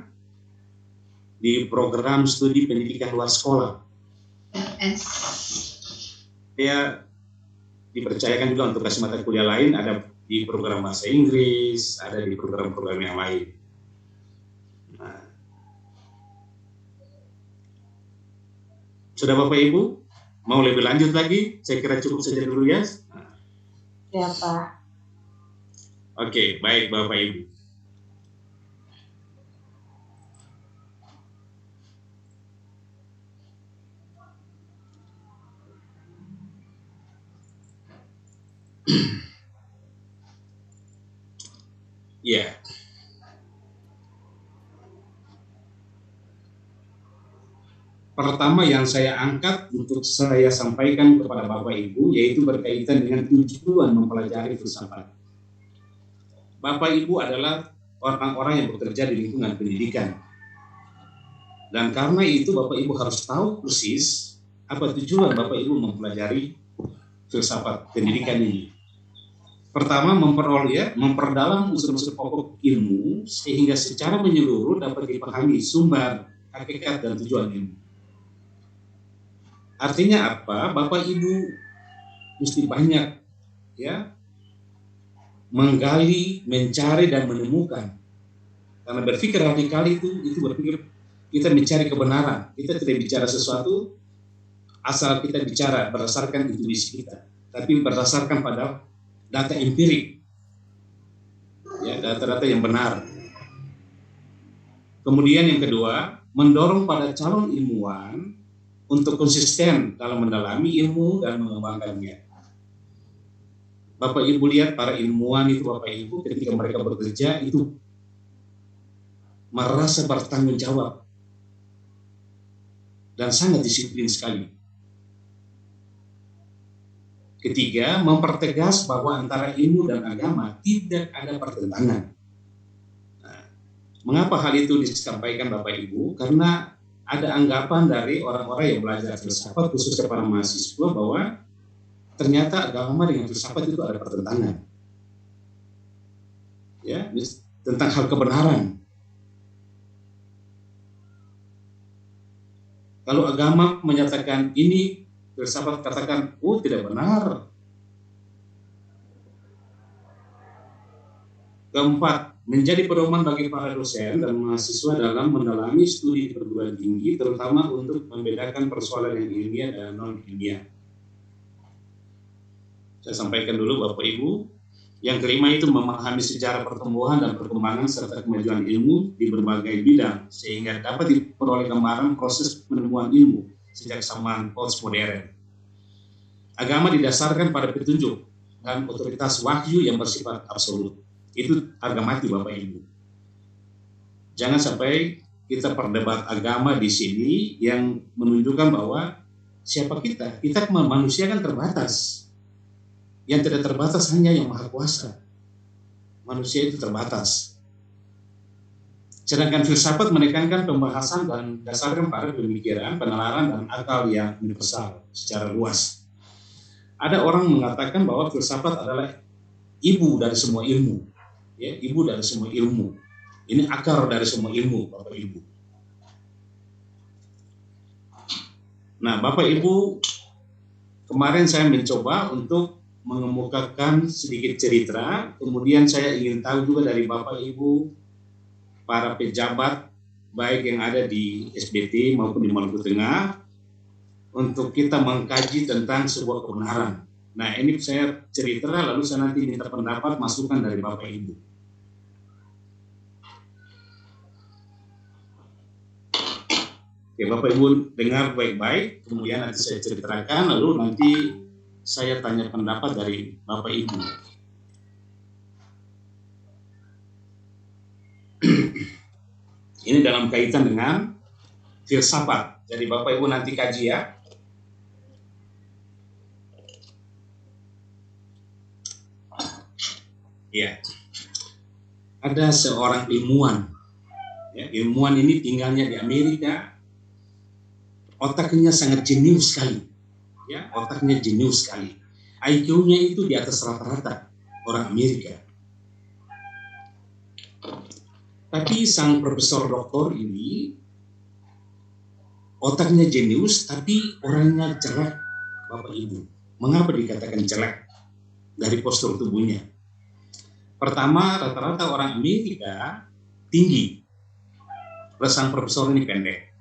di program studi pendidikan luar sekolah. Saya dipercayakan juga untuk kasih mata kuliah lain, ada di program bahasa Inggris, ada di program-program yang lain. Nah, sudah Bapak Ibu, mau lebih lanjut lagi? Saya kira cukup saja dulu ya. Ya Pak. Oke, baik Bapak Ibu. Ya. Pertama yang saya angkat untuk saya sampaikan kepada Bapak Ibu yaitu berkaitan dengan tujuan mempelajari filsafat. Bapak Ibu adalah orang-orang yang bekerja di lingkungan pendidikan. Dan karena itu Bapak Ibu harus tahu persis apa tujuan Bapak Ibu mempelajari filsafat pendidikan ini. Pertama, memperdalam unsur-unsur pokok ilmu sehingga secara menyeluruh dapat dipahami sumber, hakikat, dan tujuan ilmu. Artinya apa? Bapak Ibu mesti banyak ya menggali, mencari, dan menemukan. Karena berpikir radikal itu berpikir kita mencari kebenaran. Kita tidak bicara sesuatu asal kita bicara berdasarkan intuisi kita, tapi berdasarkan pada data empirik, ya data-data yang benar. Kemudian yang kedua, mendorong pada calon ilmuwan untuk konsisten dalam mendalami ilmu dan mengembangkannya. Bapak Ibu lihat para ilmuwan itu Bapak Ibu ketika mereka bekerja itu merasa bertanggung jawab dan sangat disiplin sekali. Ketiga, mempertegas bahwa antara ilmu dan agama tidak ada pertentangan. Nah, mengapa hal itu disampaikan Bapak Ibu? Karena ada anggapan dari orang-orang yang belajar filsafat, khususnya para mahasiswa, bahwa ternyata agama dengan filsafat itu ada pertentangan. ya, tentang hal kebenaran. Kalau agama menyatakan ini, filsafat katakan, oh tidak benar. Keempat, menjadi pedoman bagi para dosen dan mahasiswa dalam mendalami studi di perguruan tinggi, terutama untuk membedakan persoalan yang ilmiah dan non-ilmiah. Saya sampaikan dulu Bapak Ibu. Yang kelima itu memahami sejarah pertumbuhan dan perkembangan serta kemajuan ilmu di berbagai bidang, sehingga dapat diperoleh gambaran proses penemuan ilmu sejak zaman postmodern. Agama didasarkan pada petunjuk dan otoritas wahyu yang bersifat absolut. Itu harga mati Bapak Ibu. Jangan sampai kita perdebat agama di sini yang menunjukkan bahwa siapa kita? Kita manusia kan terbatas. Yang tidak terbatas hanya yang maha kuasa. Manusia itu terbatas. Sedangkan filsafat menekankan pembahasan dan dasarkan pada pemikiran, penalaran, dan akal yang universal secara luas. Ada orang mengatakan bahwa filsafat adalah ibu dari semua ilmu. Ya, ibu dari semua ilmu. Ini akar dari semua ilmu, Bapak Ibu. Nah, Bapak Ibu, kemarin saya mencoba untuk mengemukakan sedikit cerita, kemudian saya ingin tahu juga dari Bapak Ibu, para pejabat, baik yang ada di SBT maupun di Maluku Tengah, untuk kita mengkaji tentang sebuah kebenaran. Nah, ini saya cerita, lalu saya nanti minta pendapat, masukan dari Bapak Ibu. Oke, Bapak Ibu dengar baik-baik, kemudian nanti saya ceritakan, lalu nanti saya tanya pendapat dari Bapak Ibu. Ini dalam kaitan dengan filsafat. Jadi Bapak Ibu nanti kaji ya. Ya. Ada seorang ilmuwan. Ya, ilmuwan ini tinggalnya di Amerika. Otaknya sangat jenius sekali. Ya, otaknya jenius sekali. IQ-nya itu di atas rata-rata orang Amerika. Tapi sang profesor doktor ini otaknya jenius, tapi orangnya jelek, Bapak Ibu. Mengapa dikatakan jelek? Dari postur tubuhnya. Pertama, rata-rata orang Amerika tinggi. Sang profesor ini pendek.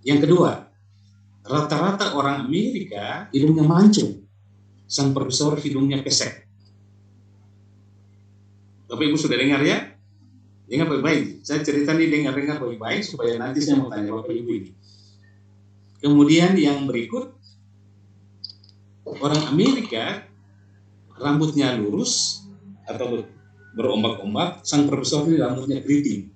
Yang kedua, rata-rata orang Amerika hidungnya mancung. Sang profesor hidungnya pesek. Bapak Ibu sudah dengar ya? Dengar baik-baik. Saya cerita nih dengar baik-baik supaya nanti saya mau tanya Bapak Ibu ini. Kemudian yang berikut, orang Amerika rambutnya lurus atau berombak-ombak. Sang profesor ini rambutnya keriting.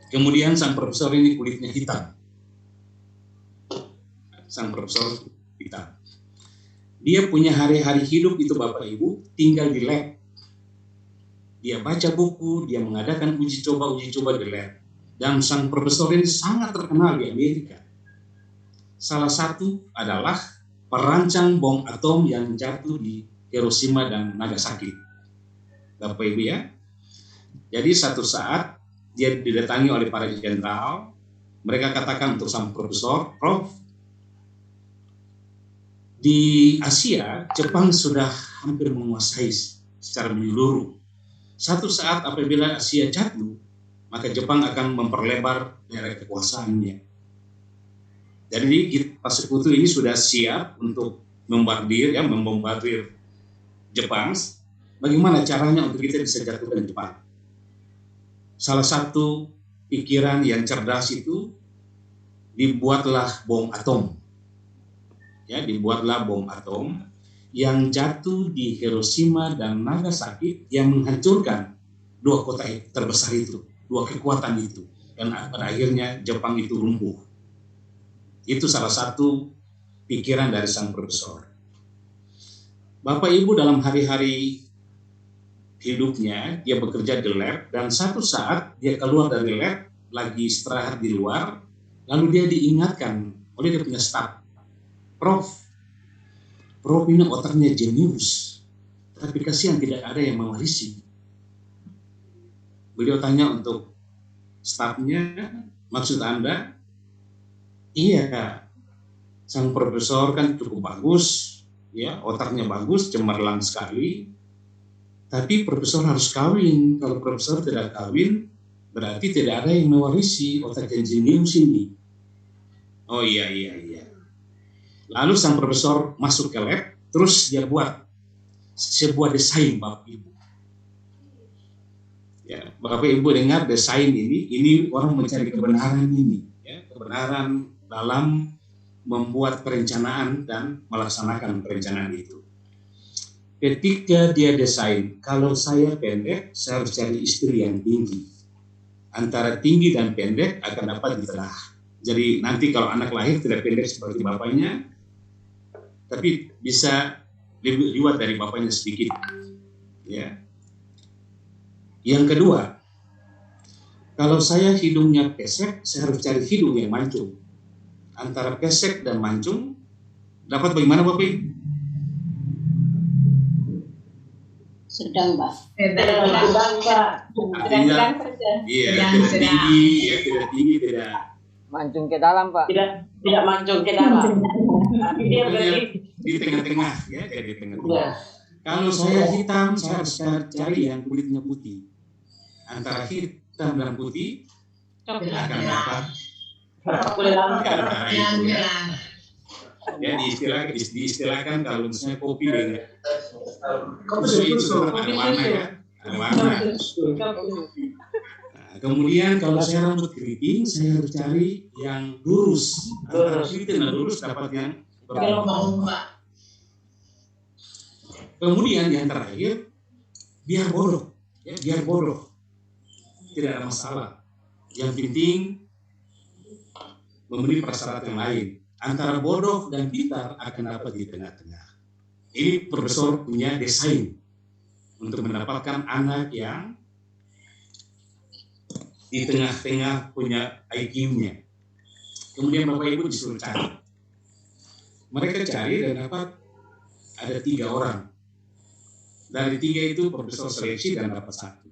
Kemudian sang profesor ini kulitnya hitam. Sang profesor hitam. Dia punya hari-hari hidup itu Bapak Ibu tinggal di lab. Dia baca buku, dia mengadakan uji coba di lab. Dan sang profesor ini sangat terkenal di Amerika. Salah satu adalah perancang bom atom yang jatuh di Hiroshima dan Nagasaki. Bapak Ibu ya. Jadi satu saat dia didatangi oleh para jenderal. Mereka katakan untuk sang profesor, Prof, di Asia, Jepang sudah hampir menguasai secara menyeluruh. Satu saat apabila Asia jatuh, maka Jepang akan memperlebar daerah kekuasaannya. Jadi Pasekutu ini sudah siap untuk membombardir Jepang. Bagaimana caranya untuk kita bisa jatuhkan Jepang? Salah satu pikiran yang cerdas itu dibuatlah bom atom. Ya, dibuatlah bom atom yang jatuh di Hiroshima dan Nagasaki yang menghancurkan dua kota terbesar itu, dua kekuatan itu, dan pada akhirnya Jepang itu lumpuh. Itu salah satu pikiran dari sang profesor. Bapak Ibu dalam hari-hari hidupnya dia bekerja di lab, dan satu saat dia keluar dari lab lagi istirahat di luar, lalu dia diingatkan oleh dia punya staf, Prof ini otaknya jenius, tapi kasihan tidak ada yang mewarisi. Beliau tanya untuk stafnya, maksud Anda? Iya, sang profesor kan cukup bagus, ya, otaknya bagus, cemerlang sekali. Tapi profesor harus kawin. Kalau profesor tidak kawin, berarti tidak ada yang mewarisi otak yang jenius ini. Oh iya. Lalu sang profesor masuk ke lab, terus dia buat sebuah desain, Bapak Ibu. Ya, Bapak Ibu dengar desain ini orang mencari kebenaran ini, ya, kebenaran dalam membuat perencanaan dan melaksanakan perencanaan itu. Ketika dia desain, kalau saya pendek, saya harus cari istri yang tinggi. Antara tinggi dan pendek akan dapat di tengah. Jadi nanti kalau anak lahir tidak pendek seperti bapaknya, tapi bisa lebih liwat dari bapaknya sedikit. Ya. Yang kedua, kalau saya hidungnya pesek, saya harus cari hidung yang mancung. Antara pesek dan mancung, dapat bagaimana Bapak Ibu? Sedang, Pak. Artinya, iya, tidak tinggi, ya, tidak tinggi, tidak Mancung ke dalam, Pak. Tidak mancung ke dalam. Tapi dia berarti di tengah-tengah, ya, jadi tengah-tengah. Kalau saya hitam, saya harus cari yang kulitnya putih. Antara hitam dan putih, akan dapat antara itu, ya. Ya, diistilahkan kalau misalnya kopi dengan susu itu tetap ada warna, ya, ada warna. Nah, kemudian kalau saya rambut keriting, saya harus cari yang lurus. Antara keriting dan lurus dapat yang berbeda. Kemudian yang terakhir, biar bodoh, ya, biar bodoh, tidak ada masalah. Yang penting memenuhi prasyarat yang lain. Antara bodoh dan pintar akan dapat di tengah-tengah. Ini profesor punya desain untuk mendapatkan anak yang di tengah-tengah punya IQ-nya. Kemudian Bapak Ibu disuruh cari. Mereka cari dan dapat ada 3 orang. Dari 3 itu profesor seleksi dan dapat 1.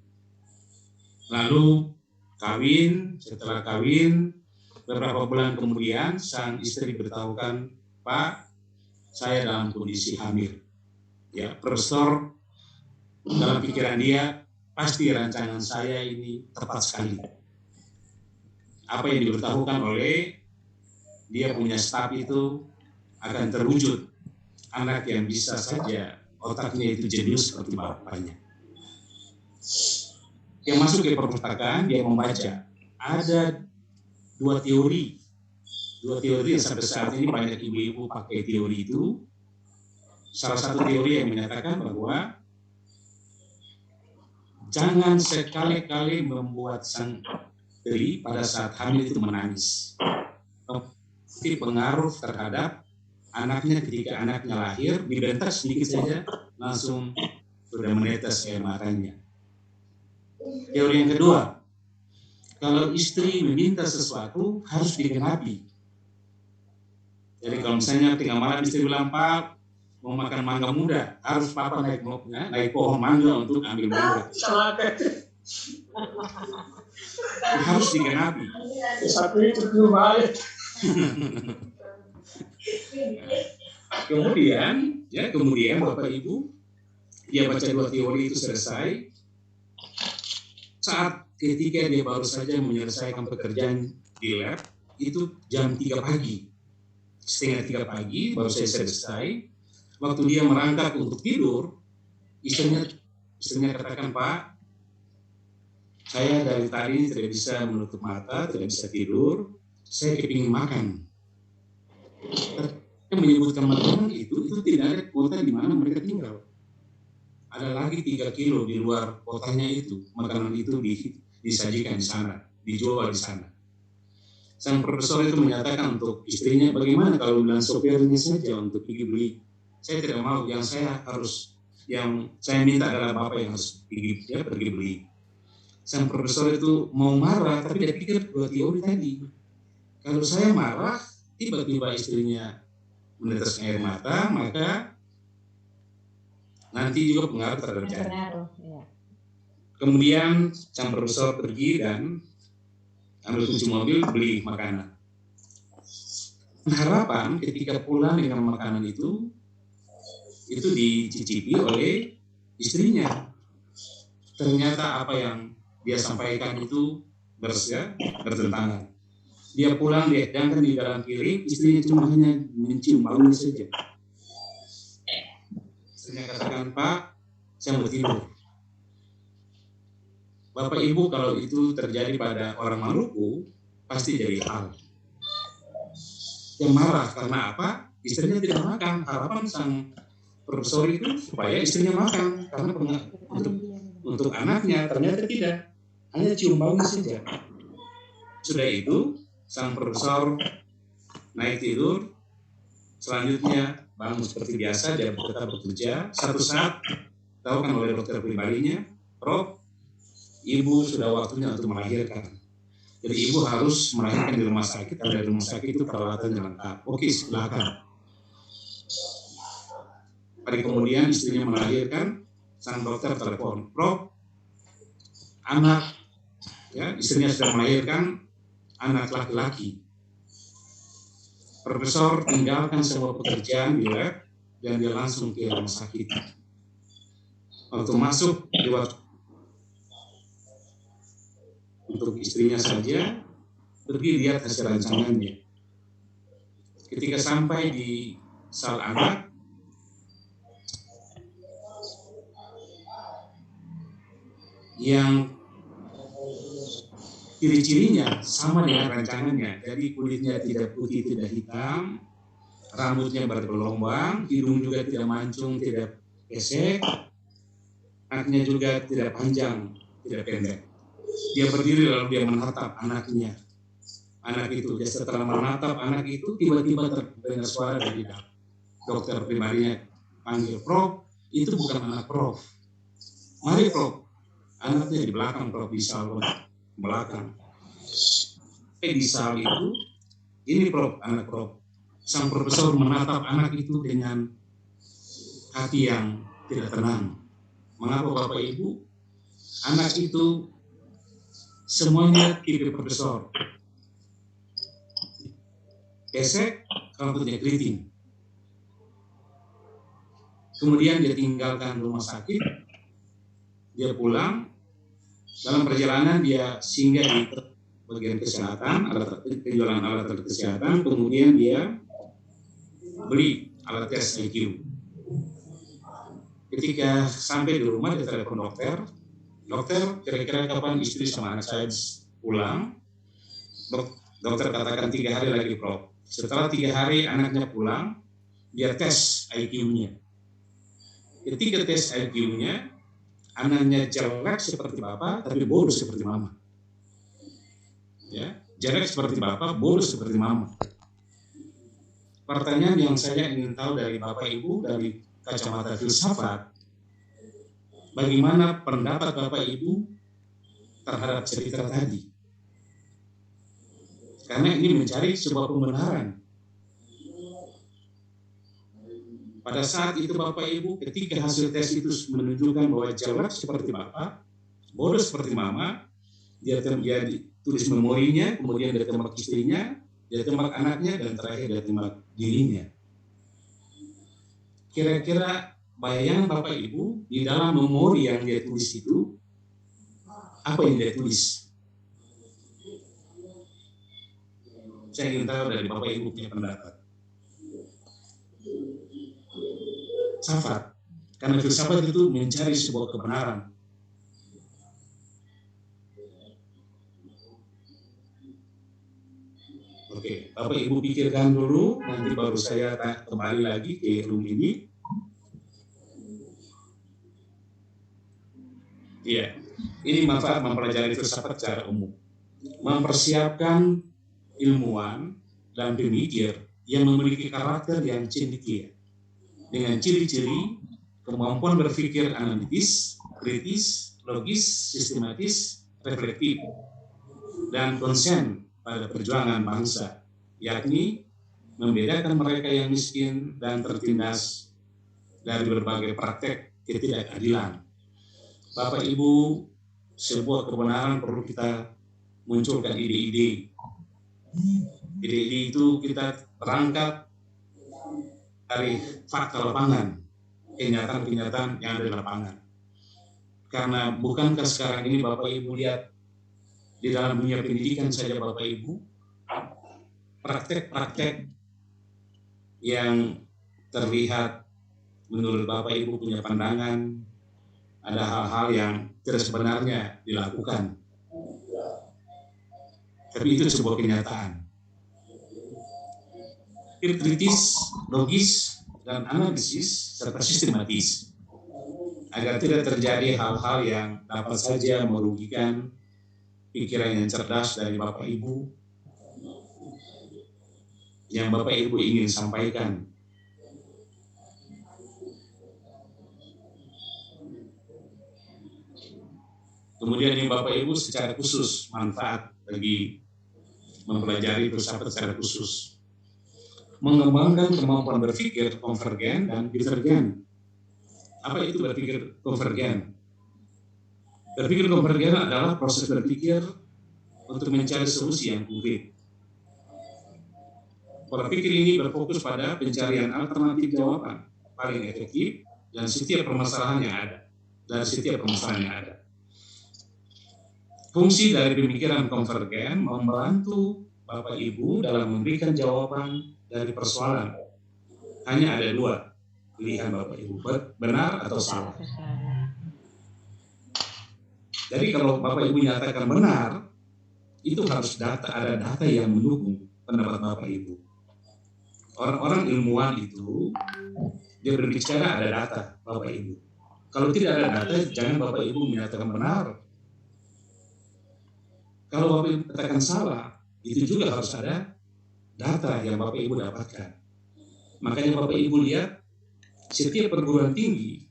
Lalu kawin, setelah kawin, beberapa bulan kemudian sang istri beritahukan, Pak, saya dalam kondisi hamil. Ya, profesor dalam pikiran dia, pasti rancangan saya ini tepat sekali. Apa yang diberitahukan oleh dia punya staf itu akan terwujud. Anak yang bisa saja otaknya itu jenius seperti bapaknya. Dia masuk ke perpustakaan, dia membaca. Ada 2 teori yang sampai saat ini banyak ibu-ibu pakai teori itu. Salah satu teori yang menyatakan bahwa jangan sekali-kali membuat sang istri pada saat hamil itu menangis. Itu pengaruh terhadap anaknya ketika anaknya lahir, dibentak sedikit saja langsung sudah menetes air matanya. Teori yang kedua, kalau istri meminta sesuatu harus digenapi. Jadi kalau misalnya tengah malam istri bilang, Pak, mau makan mangga muda, harus Papa naik pohon mangga untuk ambil mangga. Harus digenapi. Satu itu belum baik. Kemudian Bapak Ibu, dia baca 2 teori itu selesai. Saat ketika dia baru saja menyelesaikan pekerjaan di lab, itu jam 3 pagi. Setengah 3 pagi baru saya selesai. Waktu dia merangkak untuk tidur, istrinya katakan, Pak, saya dari tadi tidak bisa menutup mata, tidak bisa tidur, saya kepingin makan. Yang menyebutkan makanan itu tidak ada kota di mana mereka tinggal. Ada lagi 3 kilo di luar kotanya itu, makanan itu disajikan di sana, dijual di sana. Sang profesor itu menyatakan untuk istrinya, bagaimana kalau bilang sopirnya saja untuk pergi beli. Saya tidak mau, yang saya minta adalah Bapak yang harus pergi beli. Sang profesor itu mau marah, tapi dia pikir 2 teori tadi. Kalau saya marah, tiba-tiba istrinya menetes air mata, maka nanti juga pengaruh terhadap janin. Pengaruh, ya. Kemudian sang profesor pergi dan ambil kunci mobil, beli makanan. Harapan ketika pulang dengan makanan itu dicicipi oleh istrinya. Ternyata apa yang dia sampaikan itu bertentangan. Dia pulang, dia hidangkan di dalam piring, istrinya cuma hanya mencium baunya saja. Istrinya katakan, "Pak, saya mau tidur." Bapak Ibu, kalau itu terjadi pada orang Maluku, pasti jadi hal. Yang marah karena apa? Istrinya tidak makan. Harapan sang profesor itu supaya istrinya makan karena untuk anaknya, ternyata tidak. Hanya cium baunya saja. Sudah itu, sang profesor naik tidur. Selanjutnya bangun seperti biasa, dia tetap bekerja. Satu saat, tahu kan oleh dokter pribadinya, "Prof, ibu sudah waktunya untuk melahirkan. Jadi ibu harus melahirkan di rumah sakit, karena di rumah sakit itu peralatannya lengkap." Oke, silakan. Hari kemudian istrinya melahirkan, sang dokter telepon, "Prof, anak," ya, istrinya sudah melahirkan anak laki-laki. Profesor tinggalkan semua pekerjaan di lab dan dia langsung ke rumah sakit. Waktu masuk, untuk istrinya saja, pergi lihat hasil rancangannya. Ketika sampai di sal anak, yang ciri-cirinya sama dengan rancangannya, jadi kulitnya tidak putih, tidak hitam, rambutnya bergelombang, hidung juga tidak mancung, tidak pesek, anaknya juga tidak panjang, tidak pendek. Dia berdiri lalu dia menatap anaknya. Anak itu, dia setelah menatap anak itu, tiba-tiba terdengar suara dari dokter pribadinya panggil, "Prof, itu bukan anak Prof. Mari Prof." Anaknya di belakang Prof, di sal belakang. Di sal itu, ini Prof, anak Prof. Sang profesor menatap anak itu dengan hati yang tidak tenang. Mengapa Bapak Ibu? Anak itu semuanya tipe profesor. Pesek, rambutnya keriting. Kemudian dia tinggalkan rumah sakit, dia pulang. Dalam perjalanan dia singgah di bagian kesehatan, penjualan alat kesehatan, kemudian dia beli alat tes IQ. Ketika sampai di rumah dia telepon dokter, "Dokter, kira-kira kapan istri sama anak saya pulang?" Dokter katakan 3 hari lagi Prof. Setelah 3 hari anaknya pulang, dia tes IQ-nya. Ketika tes IQ-nya, anaknya jelek seperti bapak, tapi bodoh seperti mama. Ya, jelek seperti bapak, bodoh seperti mama. Pertanyaan yang saya ingin tahu dari Bapak Ibu, dari kacamata filsafat, bagaimana pendapat Bapak Ibu terhadap cerita tadi? Karena ini mencari sebuah pembenaran. Pada saat itu Bapak Ibu, ketika hasil tes itu menunjukkan bahwa jelek seperti bapak, bodoh seperti mama, dia tulis memorinya, kemudian dia tembak istrinya, dia tembak anaknya, dan terakhir dia tembak dirinya. Kira-kira bayangan Bapak Ibu di dalam memori yang dia tulis itu, apa yang dia tulis? Saya ingin tahu dari Bapak Ibu punya pendapat. Filsafat, karena filsafat itu mencari sebuah kebenaran. Oke, Bapak Ibu pikirkan dulu, nanti baru saya kembali lagi ke room ini. Iya, ini manfaat mempelajari filsafat secara umum. Mempersiapkan ilmuwan dan pemikir yang memiliki karakter yang cendekia, dengan ciri-ciri kemampuan berpikir analitis, kritis, logis, sistematis, reflektif, dan konsen pada perjuangan bangsa, yakni membedakan mereka yang miskin dan tertindas dari berbagai praktek ketidakadilan. Bapak Ibu, sebuah kebenaran perlu kita munculkan ide-ide. Ide-ide itu kita berangkat dari fakta lapangan, kenyataan-kenyataan yang ada di lapangan. Karena bukankah sekarang ini Bapak Ibu lihat di dalam dunia pendidikan saja Bapak Ibu, praktek-praktek yang terlihat menurut Bapak Ibu punya pandangan, ada hal-hal yang tidak sebenarnya dilakukan. Tapi itu sebuah kenyataan. Kritis, logis, dan analisis serta sistematis agar tidak terjadi hal-hal yang dapat saja merugikan pikiran yang cerdas dari Bapak Ibu yang Bapak Ibu ingin sampaikan. Kemudian yang Bapak Ibu secara khusus manfaat bagi mempelajari filsafat secara khusus. Mengembangkan kemampuan berpikir konvergen dan divergen. Apa itu berpikir konvergen? Berpikir konvergen adalah proses berpikir untuk mencari solusi yang konkret. Pola pikir ini berfokus pada pencarian alternatif jawaban paling efektif dan setiap permasalahan yang ada. Fungsi dari pemikiran konvergen membantu Bapak Ibu dalam memberikan jawaban dari persoalan. Hanya ada dua pilihan Bapak Ibu, benar atau salah. Jadi kalau Bapak Ibu nyatakan benar, itu harus ada data yang mendukung pendapat Bapak Ibu. Orang-orang ilmuwan itu, dia berbicara ada data Bapak Ibu. Kalau tidak ada data, jangan Bapak Ibu menyatakan benar. Kalau Bapak Ibu katakan salah, itu juga harus ada data yang Bapak Ibu dapatkan. Makanya Bapak Ibu lihat, setiap perguruan tinggi,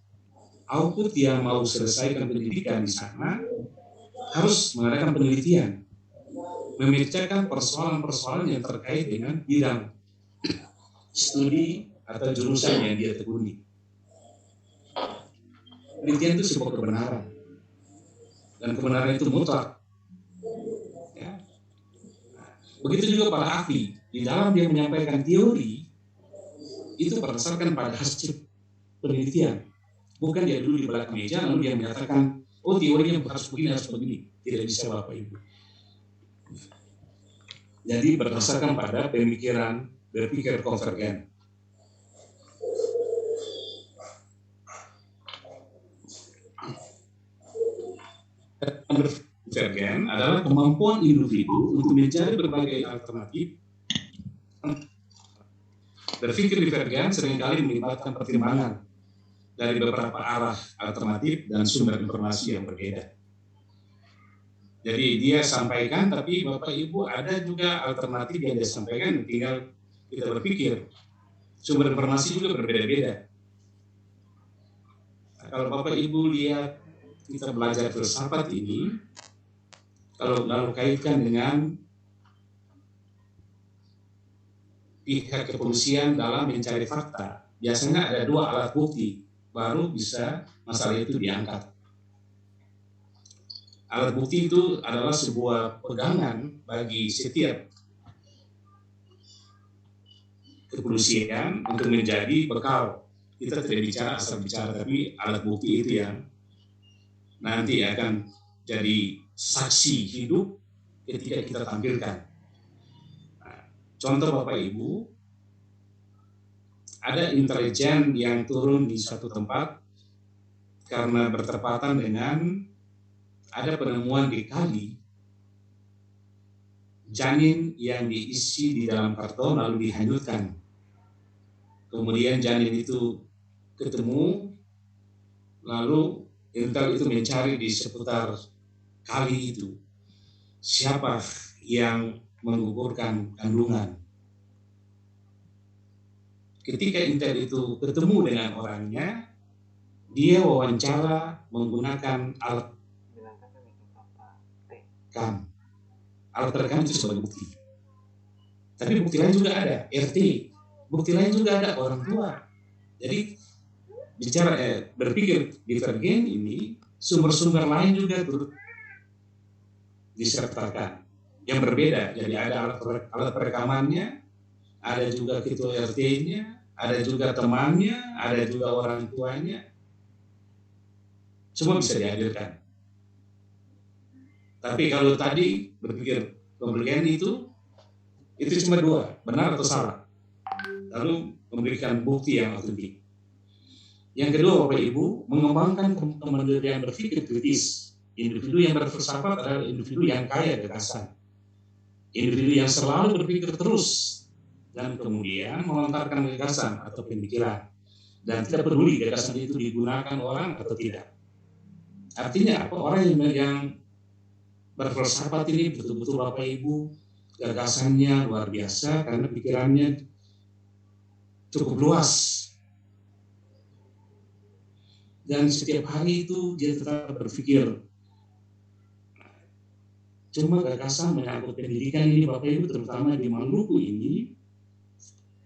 output yang mau selesaikan pendidikan di sana, harus mengadakan penelitian. Memecahkan persoalan-persoalan yang terkait dengan bidang studi atau jurusan yang dia tekuni. Penelitian itu sebuah kebenaran. Dan kebenaran itu mutlak. Begitu juga para ahli, di dalam dia menyampaikan teori, itu berdasarkan pada hasil penelitian. Bukan dia dulu di belakang meja, lalu dia menyatakan, oh teorinya harus begini. Tidak bisa Bapak Ibu. Jadi berdasarkan pada pemikiran, berpikir konvergen. Konvergen adalah kemampuan individu untuk mencari berbagai alternatif. Berpikir divergen seringkali melibatkan pertimbangan dari beberapa arah alternatif dan sumber informasi yang berbeda. Jadi dia sampaikan, tapi Bapak Ibu ada juga alternatif yang dia sampaikan, tinggal kita berpikir. Sumber informasi juga berbeda-beda. Nah, kalau Bapak Ibu lihat kita belajar filsafat ini, kalau lalu kaitkan dengan pihak kepolisian dalam mencari fakta, biasanya ada dua alat bukti, baru bisa masalah itu diangkat. Alat bukti itu adalah sebuah pegangan bagi setiap kepolisian untuk menjadi bekal. Kita tidak bicara asal bicara, tapi alat bukti itu yang nanti akan jadi saksi hidup ketika kita tampilkan. Nah, contoh Bapak Ibu, ada intelijen yang turun di suatu tempat karena bertepatan dengan ada penemuan di kali janin yang diisi di dalam karton lalu dihanyutkan. Kemudian janin itu ketemu, lalu Intel itu mencari di seputar kali itu siapa yang menggugurkan kandungan. Ketika Intel itu ketemu dengan orangnya, dia wawancara menggunakan alat rekam. Alat rekam itu sebagai bukti. Tapi bukti lain juga ada, RT. Bukti lain juga ada, orang tua. Jadi berpikir divergen ini, sumber-sumber lain juga turut disertakan yang berbeda. Jadi ada alat perekamannya, ada juga ketua RT-nya, ada juga temannya, ada juga orang tuanya. Semua bisa dihadirkan. Tapi kalau tadi berpikir konvergen itu cuma dua, benar atau salah. Lalu memberikan bukti yang otentik. Yang kedua, Bapak Ibu, mengembangkan kemandirian berpikir kritis. Individu yang berfilsafat adalah individu yang kaya gagasan. Individu yang selalu berpikir terus dan kemudian melontarkan gagasan atau pemikiran. Dan tidak peduli gagasan itu digunakan orang atau tidak. Artinya apa? Orang yang berfilsafat ini betul-betul Bapak Ibu gagasannya luar biasa karena pikirannya cukup luas. Dan setiap hari itu dia tetap berpikir. Cuma gagasan menyangkut pendidikan ini Bapak Ibu terutama di Maluku ini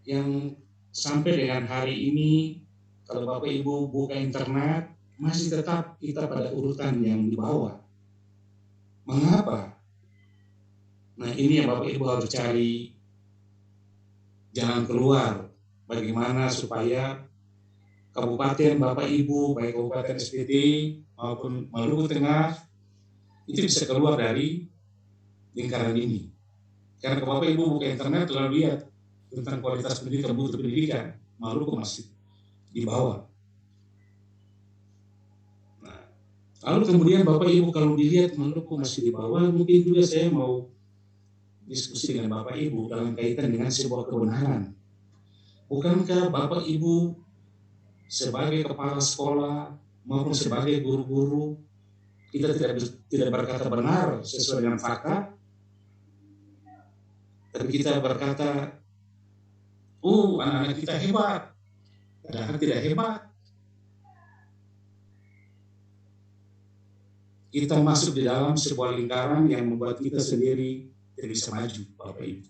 yang sampai dengan hari ini kalau Bapak Ibu buka internet masih tetap kita pada urutan yang di bawah. Mengapa? Nah ini yang Bapak Ibu harus cari jalan keluar. Bagaimana supaya kabupaten Bapak Ibu, baik kabupaten SPT maupun Maluku Tengah itu bisa keluar dari lingkaran ini. Karena Bapak Ibu buka internet lalu lihat tentang kualitas pendidikan, mutu pendidikan, Maluku masih di bawah. Nah, lalu kemudian Bapak Ibu kalau dilihat Maluku masih di bawah, mungkin juga saya mau diskusi dengan Bapak Ibu dalam kaitan dengan sebuah kebenaran. Bukankah Bapak Ibu sebagai kepala sekolah maupun sebagai guru-guru kita tidak berkata benar sesuai dengan fakta, tapi kita berkata, anak-anak kita hebat, padahal tidak hebat. Kita masuk di dalam sebuah lingkaran yang membuat kita sendiri tidak bisa maju, Bapak Ibu.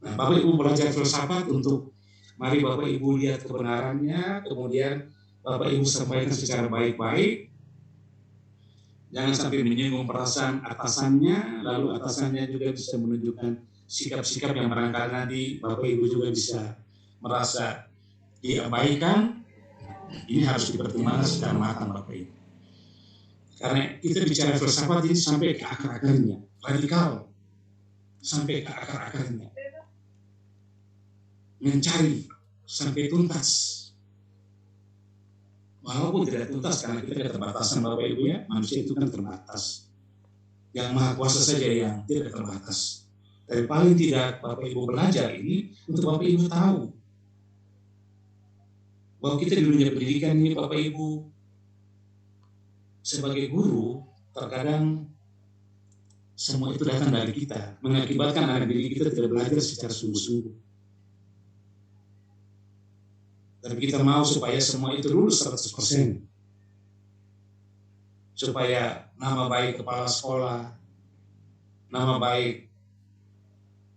Nah, Bapak Ibu belajar filsafat untuk mari Bapak Ibu lihat kebenarannya, kemudian Bapak Ibu sampaikan secara baik-baik. Jangan sampai menyinggung perasaan atasannya, lalu atasannya juga bisa menunjukkan sikap-sikap yang barangkali nanti Bapak Ibu juga bisa merasa diabaikan. Ini harus dipertimbangkan secara matang Bapak Ibu. Karena kita bicara filsafat ini sampai ke akar-akarnya, radikal, sampai ke akar-akarnya. Mencari sampai tuntas. Walaupun tidak tuntas karena kita ada keterbatasan Bapak Ibu ya, manusia itu kan terbatas. Yang Maha Kuasa saja yang tidak terbatas. Tapi paling tidak Bapak Ibu belajar ini untuk Bapak Ibu tahu bahwa kita di dunia pendidikan ini Bapak Ibu sebagai guru terkadang semua itu datang dari kita, mengakibatkan anak didik kita tidak belajar secara sungguh-sungguh. Tapi kita mau supaya semua itu lulus 100%. Supaya nama baik kepala sekolah, nama baik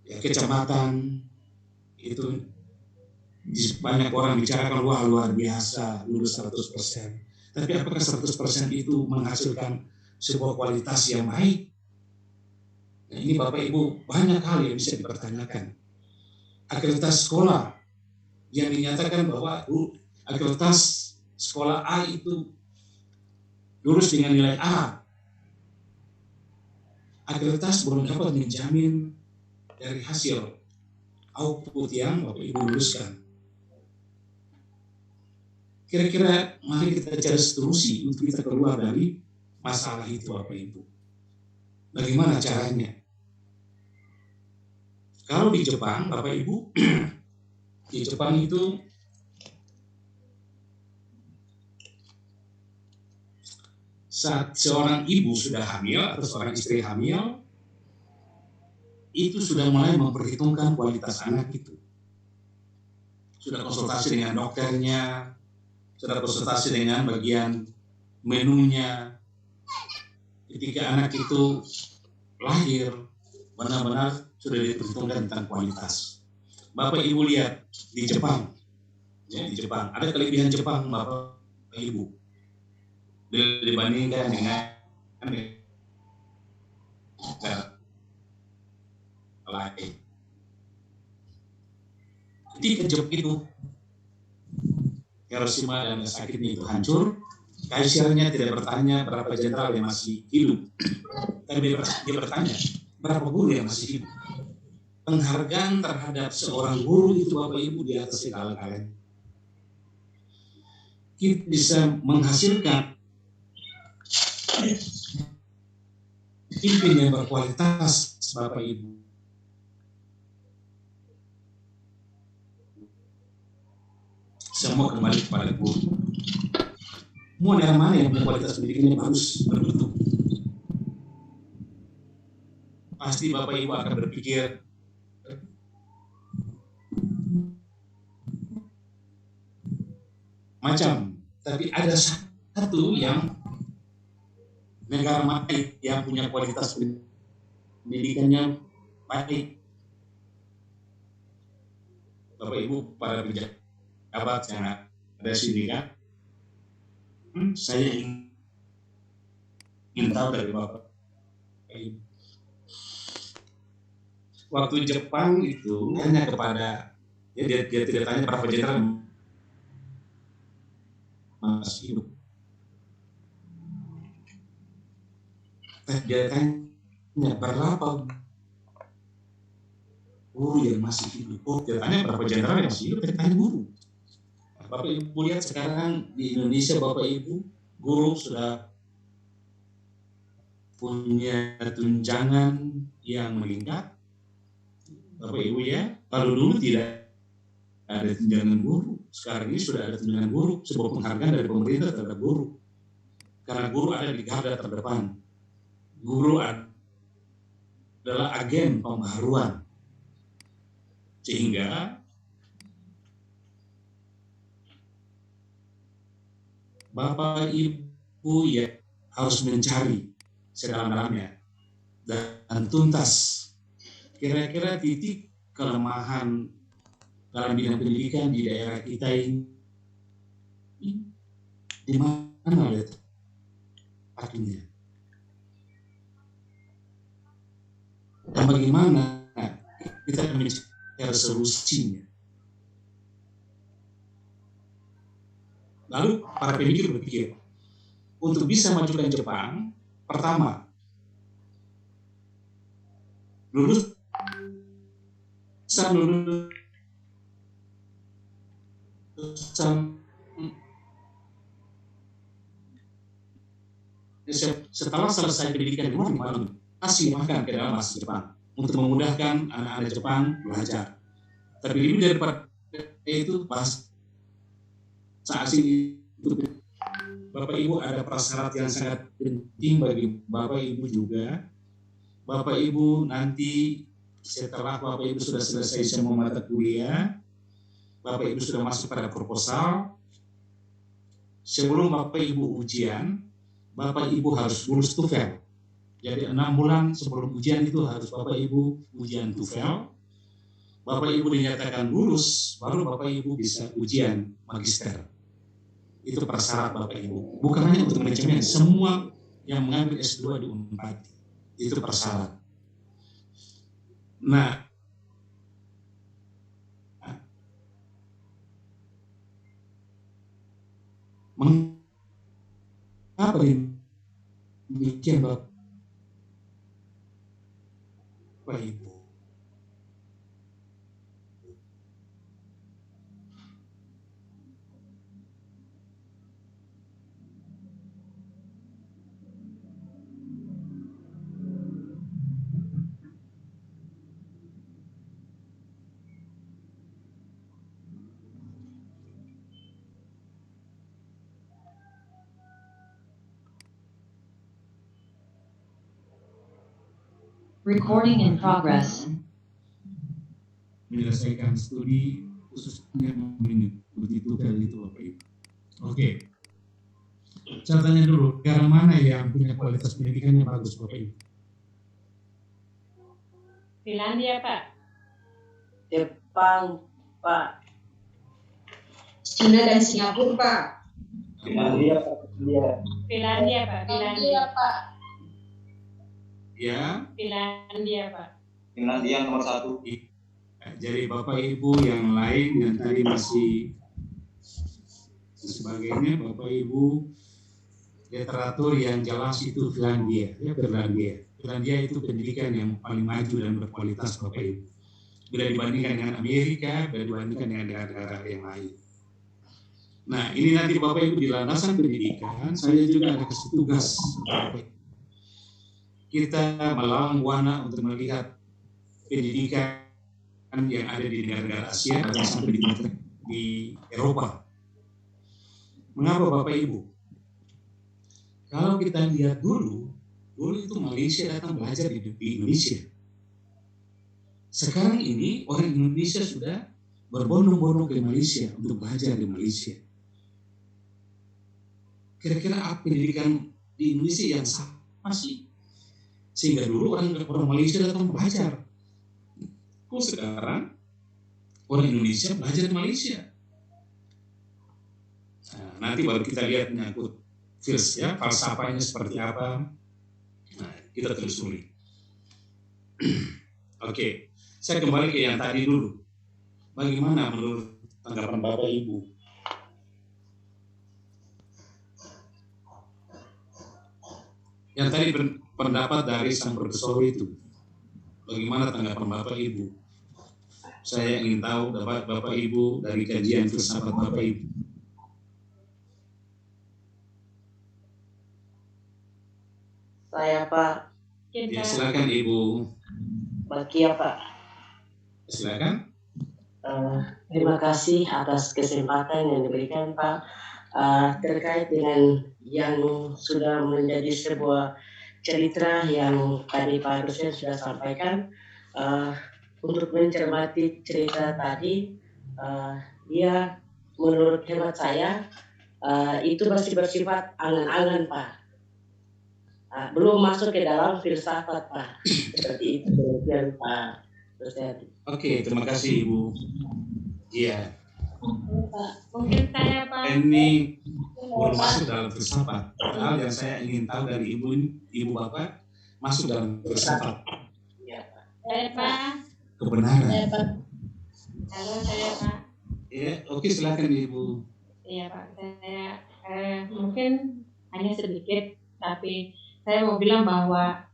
ya, kecamatan, itu banyak orang bicarakan, wah luar biasa, lulus 100%. Tapi apakah 100% itu menghasilkan sebuah kualitas yang baik? Nah, ini Bapak Ibu banyak hal yang bisa dipertanyakan. Akreditasi sekolah yang dinyatakan bahwa akreditasi sekolah A itu lulus dengan nilai A. Akreditasi belum dapat menjamin dari hasil output yang Bapak Ibu luluskan. Kira-kira mari kita cari solusi untuk kita keluar dari masalah itu Bapak Ibu. Bagaimana caranya? Kalau di Jepang Bapak Ibu, di Jepang itu saat seorang ibu sudah hamil atau seorang istri hamil, itu sudah mulai memperhitungkan kualitas anak itu. Sudah konsultasi dengan dokternya, sudah konsultasi dengan bagian menunya. Ketika anak itu lahir, benar-benar sudah diperhitungkan tentang kualitas. Bapak Ibu lihat di Jepang di Jepang. Ada kelebihan Jepang Bapak Ibu dibandingkan dengan negara lain. Ketika Jepang itu Hiroshima dan Nagasaki itu hancur, kaisarnya tidak bertanya berapa jenderal yang masih hidup, tapi dia bertanya berapa guru yang masih hidup. Penghargaan terhadap seorang guru itu Bapak Ibu di atas segala-galanya. Kita bisa menghasilkan pimpin yang berkualitas Bapak Ibu. Semua kembali kepada guru. Mau daerah mana yang punya kualitas pendidikannya bagus, bermutu, pasti Bapak Ibu akan berpikir macam. Tapi ada satu yang negara mana yang punya kualitas pendidikannya baik. Bapak Ibu para pejabat yang ada di sini kan, saya ingin tahu dari Bapak Ibu. Waktu Jepang itu hanya kepada dia tidak tanya berapa jenderal masih hidup. Dia tanya berapa guru yang masih hidup. Oh, dia tanya berapa jenderal yang masih hidup, dia tanya guru. Bapak Ibu lihat sekarang di Indonesia Bapak Ibu, guru sudah punya tunjangan yang meningkat. Bapak Ibu ya, kalau dulu tidak ada tunjangan guru, sekarang ini sudah ada tunjangan guru, sebuah penghargaan dari pemerintah terhadap guru. Karena guru ada di garda terdepan. Guru adalah agen pembaharuan. Sehingga Bapak Ibu ya harus mencari sedalam-dalamnya dan tuntas kira-kira titik kelemahan dalam bidang pendidikan di daerah kita ini di mana letaknya dan bagaimana kita mencari solusinya. Lalu para pemikir berpikir, untuk bisa majukan Jepang, pertama, lulusan setelah selesai pendidikan di luar negeri, kasih makan ke dalam bahasa Jepang untuk memudahkan anak-anak Jepang belajar. Tapi lebih daripada itu bahasa asing itu, Bapak Ibu ada prasyarat yang sangat penting bagi Bapak Ibu juga. Bapak Ibu nanti setelah Bapak Ibu sudah selesai semua mata kuliah, Bapak Ibu sudah masuk pada proposal. Sebelum Bapak Ibu ujian, Bapak Ibu harus lulus TOEFL. Jadi 6 bulan sebelum ujian itu harus Bapak Ibu ujian TOEFL. Bapak Ibu dinyatakan lulus, baru Bapak Ibu bisa ujian magister. Itu persyarat Bapak Ibu. Bukan hanya untuk manajemen, semua yang mengambil S2 di Unpad itu persyarat. Nah, mengapa demikian Bapak Ibu? Recording in progress. Menyelesaikan studi khususnya mengikuti TOEFL itu Bapak Ibu. Oke. Saya tanya dulu, negara mana yang punya kualitas pendidikannya bagus Bapak Ibu? Finlandia, Pak. Jepang, Pak. Cina dan Singapura, Pak. Finlandia, Pak. Finlandia, Pak. Finlandia, Pak. Ya. Finlandia, Pak. Finlandia nomor 1. Jadi Bapak Ibu yang lain yang tadi masih sebagainya, Bapak Ibu literatur yang jelas itu Finlandia, ya Finlandia. Finlandia itu pendidikan yang paling maju dan berkualitas Bapak Ibu. Bila dibandingkan dengan Amerika, bila dibandingkan dengan negara-negara yang lain. Nah, ini nanti Bapak Ibu di landasan pendidikan, saya juga ada kasih tugas. Kita melalang buana untuk melihat pendidikan yang ada di negara-negara Asia dan sampai di Eropa. Mengapa Bapak Ibu? Kalau kita lihat dulu itu Malaysia datang belajar di Indonesia. Sekarang ini orang Indonesia sudah berbondong-bondong ke Malaysia untuk belajar di Malaysia. Kira-kira apa pendidikan di Indonesia yang sama sih? Sehingga dulu orang Malaysia datang belajar. Kok sekarang orang Indonesia belajar di Malaysia? Nah, nanti baru kita lihat menyangkut ya, falsafahnya seperti apa. Nah, kita telusuri. Oke, saya kembali ke yang tadi dulu. Bagaimana menurut tanggapan Bapak Ibu? Yang tadi pendapat dari sang profesor itu, bagaimana tanggapan Bapak Ibu? Saya ingin tahu Bapak Ibu dari kajian filsafat Bapak Ibu. Saya Pak. Ya, silakan Ibu. Bakia Pak. Silakan. Terima kasih atas kesempatan yang diberikan Pak terkait dengan yang sudah menjadi sebuah cerita yang tadi Pak dosen sudah sampaikan. Untuk mencermati cerita tadi, dia menurut hemat saya itu masih bersifat angan-angan Pak. Belum masuk ke dalam filsafat Pak. Seperti itu demikian Pak dosen. Oke, terima kasih Ibu. Iya. Pak, mungkin saya Pak. Ini belum masuk dalam filsafat. Padahal yang saya ingin tahu dari Ibu Bapak masuk dalam filsafat. Iya Pak. Saya Pak. Kebenaran. Saya Pak. Halo, saya Pak. Ya, oke silakan Ibu. Iya Pak, saya mungkin hanya sedikit, tapi saya mau bilang bahwa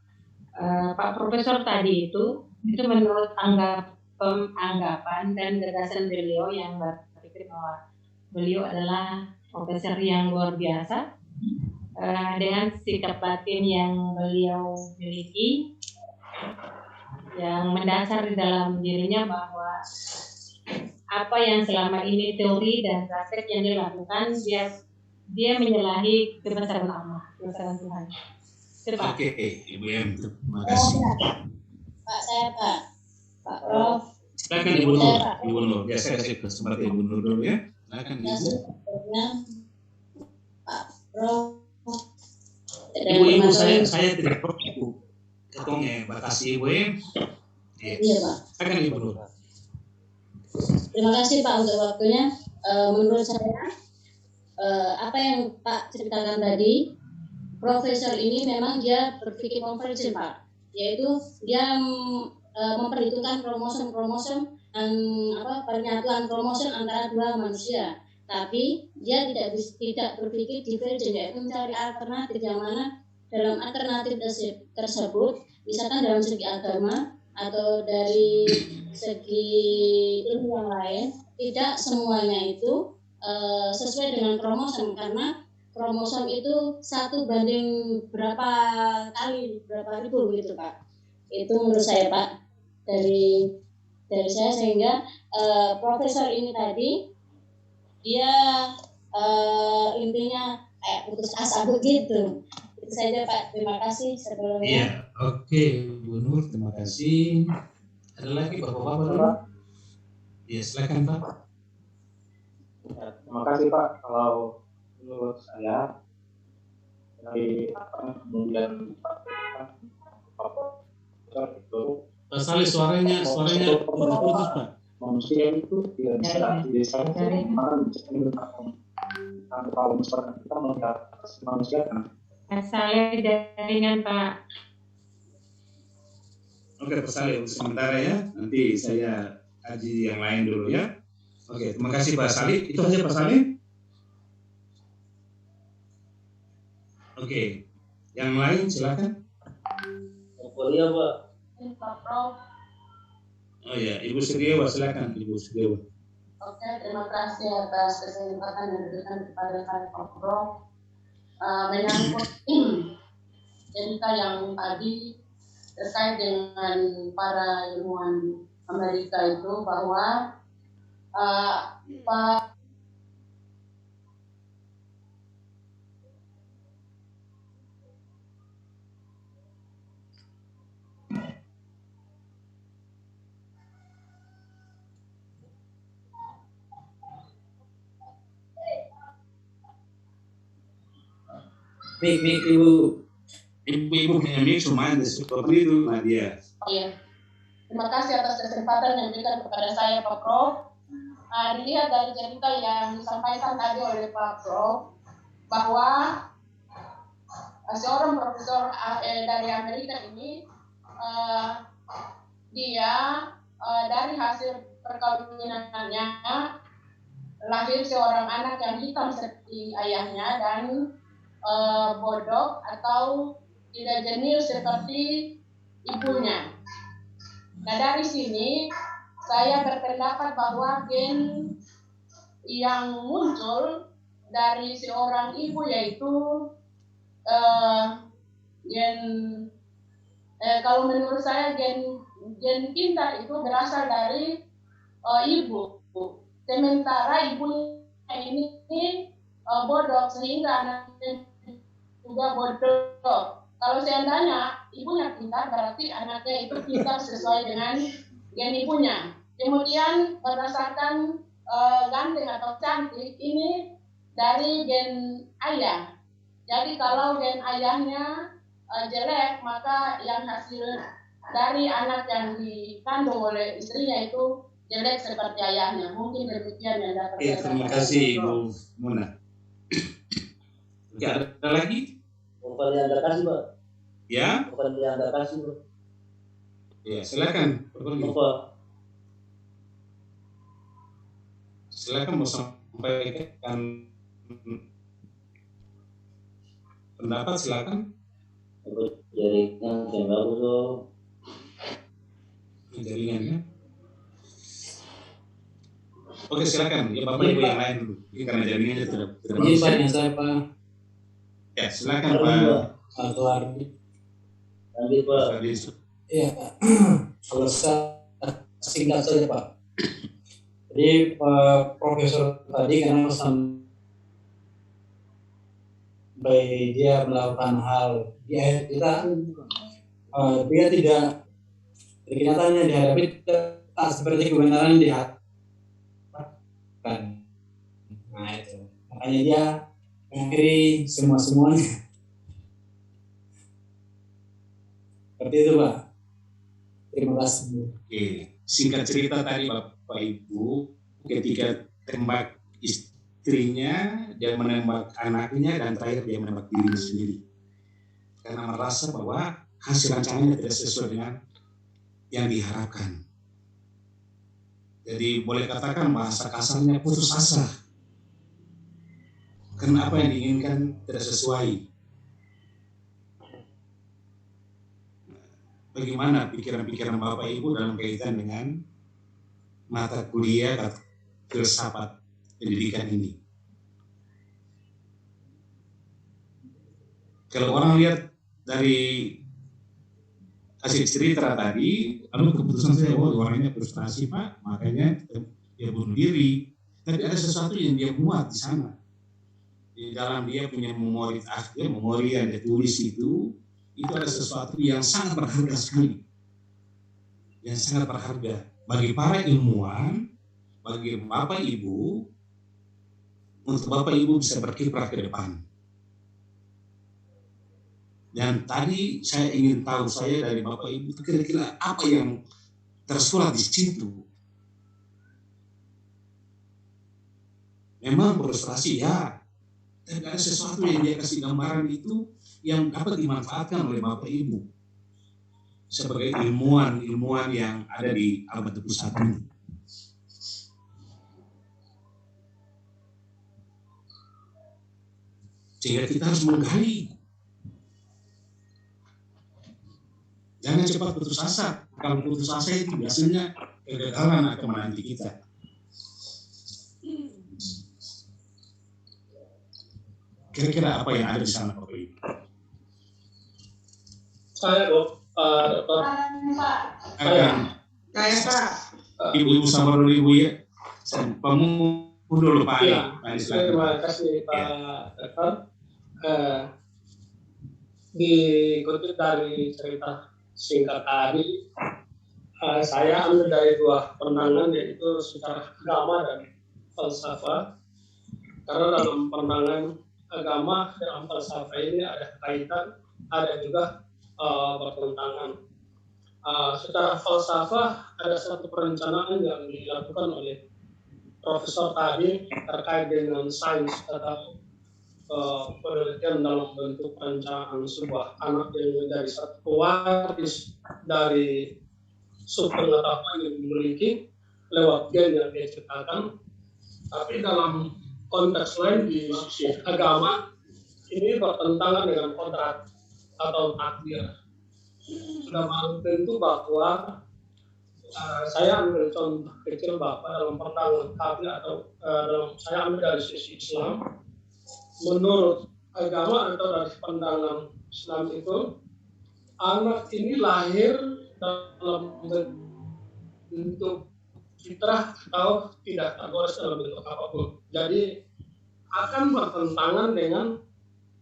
Pak Profesor tadi itu menurut anggapan dan gagasan beliau yang berpikir bahwa beliau adalah profesor yang luar biasa dengan sikap batin yang beliau miliki, yang mendasar di dalam dirinya bahwa apa yang selama ini teori dan praktek yang dilakukan dia menyalahi kebesaran Allah, kebesaran Tuhan. Oke, Ibu M, terima kasih. Pak, saya Pak. Pak Prof. Silakan Ibu Nur. Ibu Nur, ya saya kasih kesempatan Ibu Nur dulu ya. Silakan Ibu. Pak Prof. Ibu saya tidak perlu Ibu. Ketongnya, makasih Ibu M. Iya Pak. Silakan Ibu Nur. Terima kasih Pak untuk waktunya. Menurut saya apa yang Pak ceritakan tadi, profesor ini memang dia berpikir konvergen Pak, yaitu dia memperhitungkan kromosom dan penyatuan kromosom antara dua manusia. Tapi dia tidak berpikir divergen, yaitu mencari alternatif yang mana dalam alternatif tersebut, misalkan dalam segi agama atau dari segi ilmu yang lain, tidak semuanya itu sesuai dengan kromosom, karena kromosom itu 1 banding berapa ribu gitu Pak. Itu menurut saya Pak dari saya, sehingga profesor ini tadi dia intinya kayak putus asa begitu. Itu saja Pak, terima kasih sebelumnya. Iya, oke Bu Nur, terima kasih. Ada lagi Bapak-bapak dulu? Iya, silakan Pak. Ya, terima kasih Pak. Kalau menurut saya dari kemudian Pak itu Pak Saleh suaranya putus Pak. manusia itu tidak bisa didesain malah diciptakan tentang kalau misalkan kita melihat manusia kan. Saleh jaringan Pak. Oke, Pak Saleh untuk sementara ya. Nanti saya kaji yang lain dulu ya. Oke, terima kasih Pak Saleh. Itu aja Pak Saleh. Oke, yang lain silakan. Iya Pak. Oh ya, Ibu Setiawa silakan Ibu Setiawa. Oke, terima kasih atas kesempatan yang diberikan kepada saya Pak Prof. Menyangkut cerita yang tadi terkait dengan para ilmuwan Amerika itu bahwa Pak Ibu punya mik cuma ada seperti itu Nadia. Iya. Terima kasih atas kesempatan yang diberikan kepada saya Pak Prof. Dilihat dari cerita yang disampaikan tadi oleh Pak Prof bahwa seorang profesor dari Amerika ini dia dari hasil perkawinannya lahir seorang anak yang hitam seperti ayahnya dan bodoh atau tidak jenius seperti ibunya. Nah dari sini saya berpendapat bahwa gen yang muncul dari seorang ibu yaitu kalau menurut saya gen pintar itu berasal dari ibu. Sementara ibunya ini bodoh sehingga anaknya juga bodoh. Kalau seandainya ibunya pintar berarti anaknya itu pintar sesuai dengan gen ibunya. Kemudian berdasarkan ganteng atau cantik ini dari gen ayah. Jadi kalau gen ayahnya jelek maka yang hasil dari anak yang dikandung oleh istrinya itu jelek seperti ayahnya. Mungkin demikian yang dapat saya terima kasih Ibu Muna. Oke, ada lagi? Bukan yang terkasih Pak. Ya? Bukan yang terkasih Pak. Ya, silakan. Pak. Silakan mau sampaikan pendapat, silakan. Jaringan yang bagus loh. Jaringannya. Oke, silakan. Ya Bapak Ibu yang lain dulu. Ini karena jaringannya tidak bagus. Izin saya Pak. Ya, silakan Pak. Ardi. Lanjut Pak. Iya Pak. Kalau saya singkat saja Pak. Jadi Profesor tadi karena sampai dia melakukan hal di akhir kita, dia tidak kenyataannya dihadapi tak seperti kebenaran dihadapkan. Nah itu makanya dia mengakhiri semuanya. Seperti itu Pak. Terima kasih. Oke, singkat cerita tadi Bapak Ibu, ketika tembak istrinya, dia menembak anaknya, dan terakhir dia menembak dirinya sendiri. Karena merasa bahwa hasil rancangannya tidak sesuai dengan yang diharapkan. Jadi boleh katakan bahasa kasarnya putus asa. Karena apa yang diinginkan tidak sesuai. Bagaimana pikiran-pikiran Bapak Ibu dalam kaitan dengan mata kuliah filsafat pendidikan ini? Kalau orang lihat dari hasil cerita tadi, lalu keputusan saya, orangnya frustasi Pak, makanya dia bunuh diri. Tapi ada sesuatu yang dia muat di sana. Di dalam dia punya memori yang dia tulis itu ada sesuatu yang sangat berharga sekali. Yang sangat berharga bagi para ilmuwan, bagi Bapak Ibu, untuk Bapak Ibu bisa berkiprah ke depan. Dan tadi saya ingin tahu dari Bapak Ibu kira-kira apa yang tersurat di situ. Memang frustrasi ya, tapi ada sesuatu yang dia kasih gambaran itu yang dapat dimanfaatkan oleh Bapak Ibu sebagai ilmuwan yang ada di abad 21 ini. Sehingga kita harus menggali. Jangan cepat putus asa. Kalau putus asa itu biasanya kegagalan akan menanti kita. Kira-kira apa yang ada di sana, Bapak Ibu? Saya, Dokter. Ibu-ibu sabar dulu, Ibu ya. Kamu dulu, Pak. Ya, terima kasih, Pak Dokter. Dikutip dari cerita singkat tadi, saya ambil dari dua pandangan, yaitu secara agama dan falsafah. Karena dalam pandangan agama dan falsafah ini ada kaitan, ada juga bertentangan. Secara falsafah ada satu perencanaan yang dilakukan oleh profesor tadi terkait dengan sains atau penelitian dalam bentuk perencanaan sebuah anak yang menjadi satu pewaris dari subpengetahuan yang dimiliki lewat gen yang dia ciptakan. Tapi dalam konteks lain di sisi agama ini bertentangan dengan kodrat atau takdir. Sudah malu tentu bahwa saya ambil contoh kecil Bapak dalam pandangan kami atau saya ambil dari sisi Islam. Menurut agama atau dari pandangan Islam itu, anak ini lahir dalam bentuk fitrah atau tidak tergores dalam bentuk apapun. Jadi akan bertentangan dengan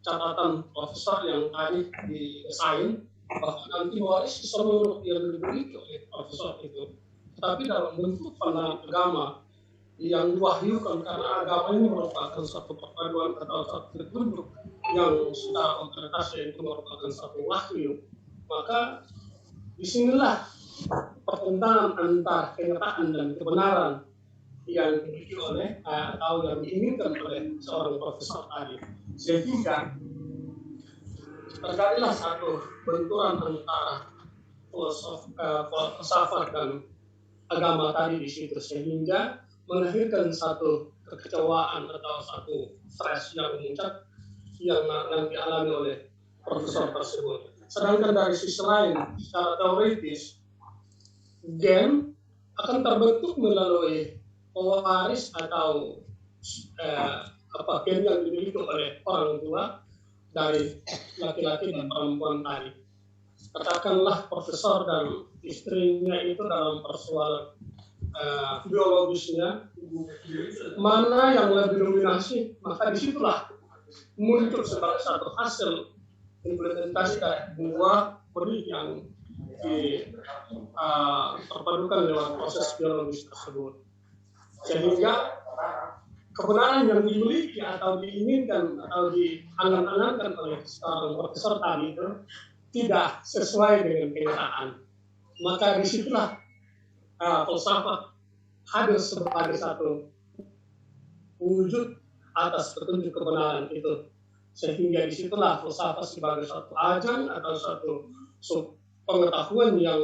catatan profesor yang tadi didesain bahwa nanti waris seluruh yang dimiliki oleh profesor itu. Tetapi dalam bentuk pandangan agama yang diwahyukan, karena agama ini merupakan satu perpaduan atau satu petunjuk yang secara otoritas itu merupakan satu wahyu, maka disinilah pertentangan antara kenyataan dan kebenaran yang dimiliki oleh atau yang diinginkan oleh seorang profesor tadi, sehingga terjadilah satu benturan antara filsafat dan agama tadi di situ, sehingga melahirkan satu kekecewaan atau satu stres yang memuncak yang dialami oleh profesor tersebut. Sedangkan dari sisi lain, secara teoritis, gen akan terbentuk melalui pewaris atau gen yang dimiliki oleh orang tua dari laki-laki dan perempuan tadi. Katakanlah profesor dan istrinya itu dalam persoalan biologisnya mana yang lebih dominasi, maka disitulah muncul sebagai satu hasil implementasi dari dua benih yang terpadukan lewat proses biologis tersebut, sehingga kebenaran yang dimiliki atau diinginkan atau diangan-angankan oleh seorang profesor tadi itu tidak sesuai dengan kenyataan. Maka disitulah filsafat hadir sebagai satu wujud atas petunjuk kebenaran itu, sehingga disitulah filsafat sebagai satu ajang atau satu pengetahuan yang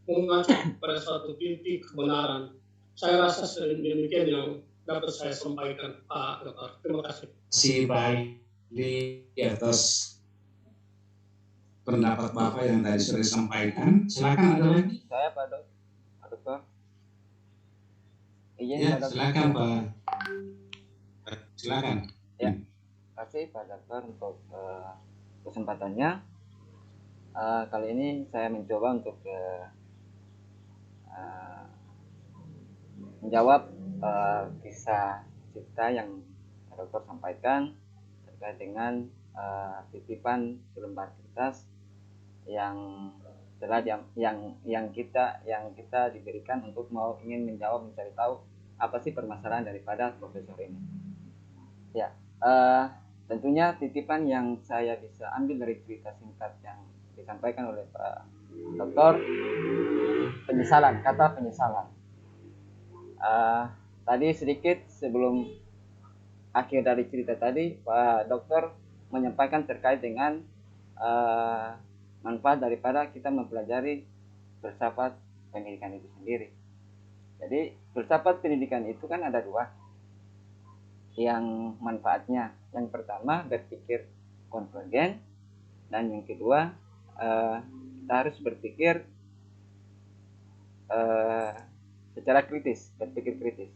mengacu pada satu titik kebenaran. Saya rasa demikian yang dapat saya sampaikan, Pak Dokter. Terima kasih. Si baik di atas pendapat Bapak yang tadi sudah disampaikan. Silakan, ada lagi? Saya Pak Dokter. Ya, silakan Pak. Silakan. Ya, terima kasih Pak Dokter untuk kesempatannya. Kali ini saya mencoba untuk menjawab kisah cerita yang Pak Dokter sampaikan terkait dengan titipan selembar kertas yang telah yang kita diberikan untuk ingin menjawab, mencari tahu apa sih permasalahan daripada profesor ini. Ya, tentunya titipan yang saya bisa ambil dari cerita singkat yang disampaikan oleh Pak Dokter, kata penyesalan. Tadi sedikit sebelum akhir dari cerita tadi Pak Dokter menyampaikan terkait dengan manfaat daripada kita mempelajari filsafat pendidikan itu sendiri. Jadi filsafat pendidikan itu kan ada dua yang manfaatnya. Yang pertama berpikir konvergen, dan yang kedua kita harus berpikir secara kritis, berpikir kritis.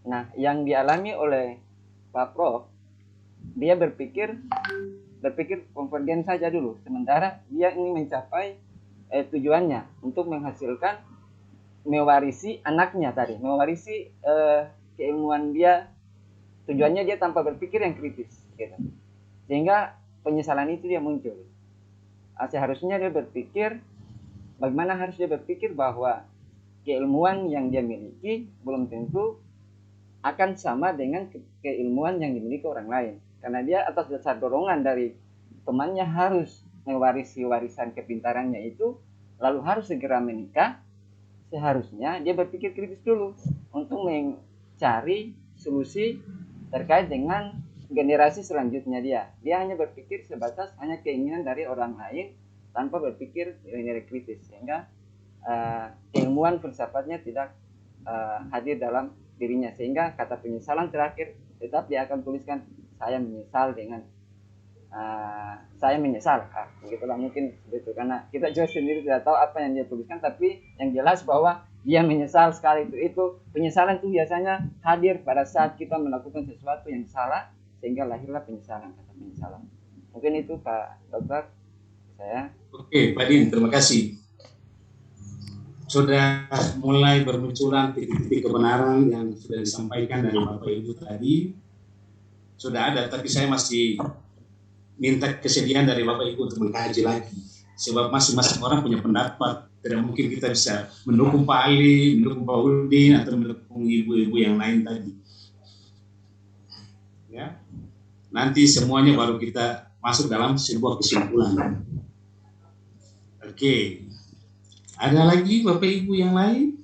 Nah, yang dialami oleh Pak Prof, dia berpikir konvergen saja dulu, sementara dia ingin mencapai tujuannya untuk menghasilkan, mewarisi anaknya tadi, mewarisi keilmuan dia. Tujuannya dia tanpa berpikir yang kritis, gitu. Sehingga penyesalan itu dia muncul. Seharusnya dia berpikir, bagaimana harus dia berpikir bahwa keilmuan yang dia miliki belum tentu akan sama dengan keilmuan yang dimiliki orang lain. Karena dia atas dasar dorongan dari temannya harus mewarisi warisan kepintarannya itu, lalu harus segera menikah. Seharusnya dia berpikir kritis dulu untuk mencari solusi terkait dengan generasi selanjutnya dia. Dia hanya berpikir sebatas hanya keinginan dari orang lain tanpa berpikir nilai kritis, sehingga keilmuan filsafatnya tidak hadir dalam dirinya, sehingga kata penyesalan terakhir tetap dia akan tuliskan saya menyesal dengan saya menyesal. Begitulah mungkin begitu, karena kita juga sendiri tidak tahu apa yang dia tuliskan, tapi yang jelas bahwa dia menyesal sekali. Itu penyesalan itu biasanya hadir pada saat kita melakukan sesuatu yang salah, sehingga lahirlah penyesalan, kata penyesalan. Mungkin itu Pak Dokter saya. Oke, Pak Din, terima kasih. Sudah mulai bermunculan titik-titik kebenaran yang sudah disampaikan dari Bapak Ibu tadi. Sudah ada, tapi saya masih minta kesediaan dari Bapak Ibu untuk mengkaji lagi. Sebab masing-masing orang punya pendapat. Tidak mungkin kita bisa mendukung Pak Ali, mendukung Pak Udin, atau mendukung ibu-ibu yang lain tadi. Ya, nanti semuanya baru kita masuk dalam sebuah kesimpulan. Oke. Ada lagi Bapak Ibu yang lain?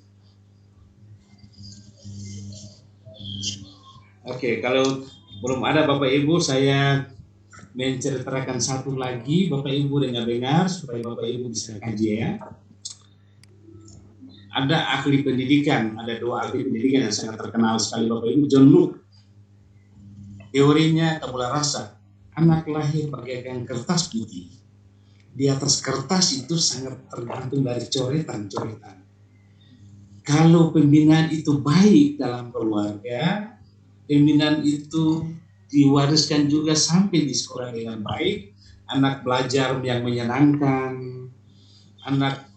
Oke, kalau belum ada Bapak Ibu, saya menceritakan satu lagi, Bapak Ibu dengar-dengar supaya Bapak Ibu bisa kaji ya. Ada ahli pendidikan, ada dua ahli pendidikan yang sangat terkenal sekali Bapak Ibu, John Locke. Teorinya tabula rasa, anak lahir bagaikan kertas putih. Di atas kertas itu sangat tergantung dari coretan-coretan. Kalau pembinaan itu baik dalam keluarga, pembinaan itu diwariskan juga sampai di sekolah dengan baik, anak belajar yang menyenangkan, anak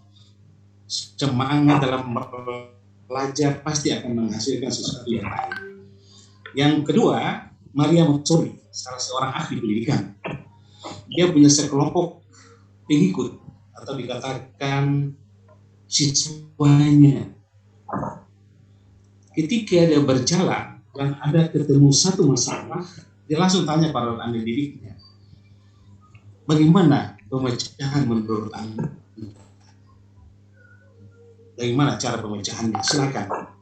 semangat dalam belajar, pasti akan menghasilkan sesuatu yang baik. Yang kedua, Maria Montessori, salah seorang ahli pendidikan. Dia punya sekelompok pengikut atau dikatakan siswanya. Ketika dia berjalan dan ada ketemu satu masalah, dia langsung tanya para ahli didiknya, bagaimana pemecahan menurut Anda? Bagaimana cara pemecahannya? Silakan.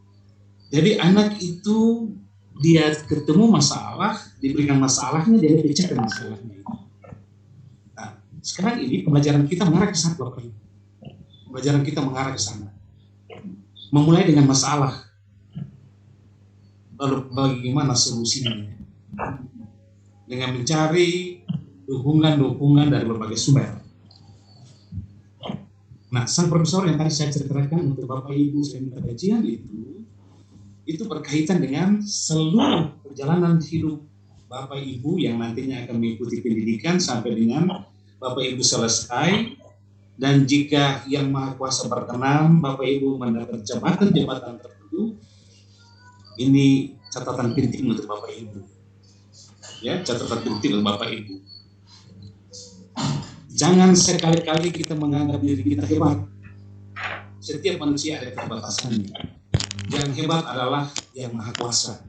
Jadi anak itu dia ketemu masalah, diberikan masalahnya, dia pecahkan masalahnya. Sekarang ini pembelajaran kita mengarah ke sana, Bapak Ibu. Pembelajaran kita mengarah ke sana. Memulai dengan masalah. Lalu bagaimana solusinya? Dengan mencari dukungan-dukungan dari berbagai sumber. Nah, sang profesor yang tadi saya ceritakan untuk Bapak Ibu saya minta kajian itu berkaitan dengan seluruh perjalanan hidup Bapak Ibu yang nantinya akan mengikuti pendidikan sampai dengan Bapak Ibu selesai, dan jika Yang Maha Kuasa berkenan Bapak Ibu mendapat jabatan-jabatan tertentu, ini catatan penting untuk Bapak Ibu. Ya, catatan penting untuk Bapak Ibu. Jangan sekali-kali kita menganggap diri kita hebat. Setiap manusia ada keterbatasannya. Yang hebat adalah Yang Maha Kuasa.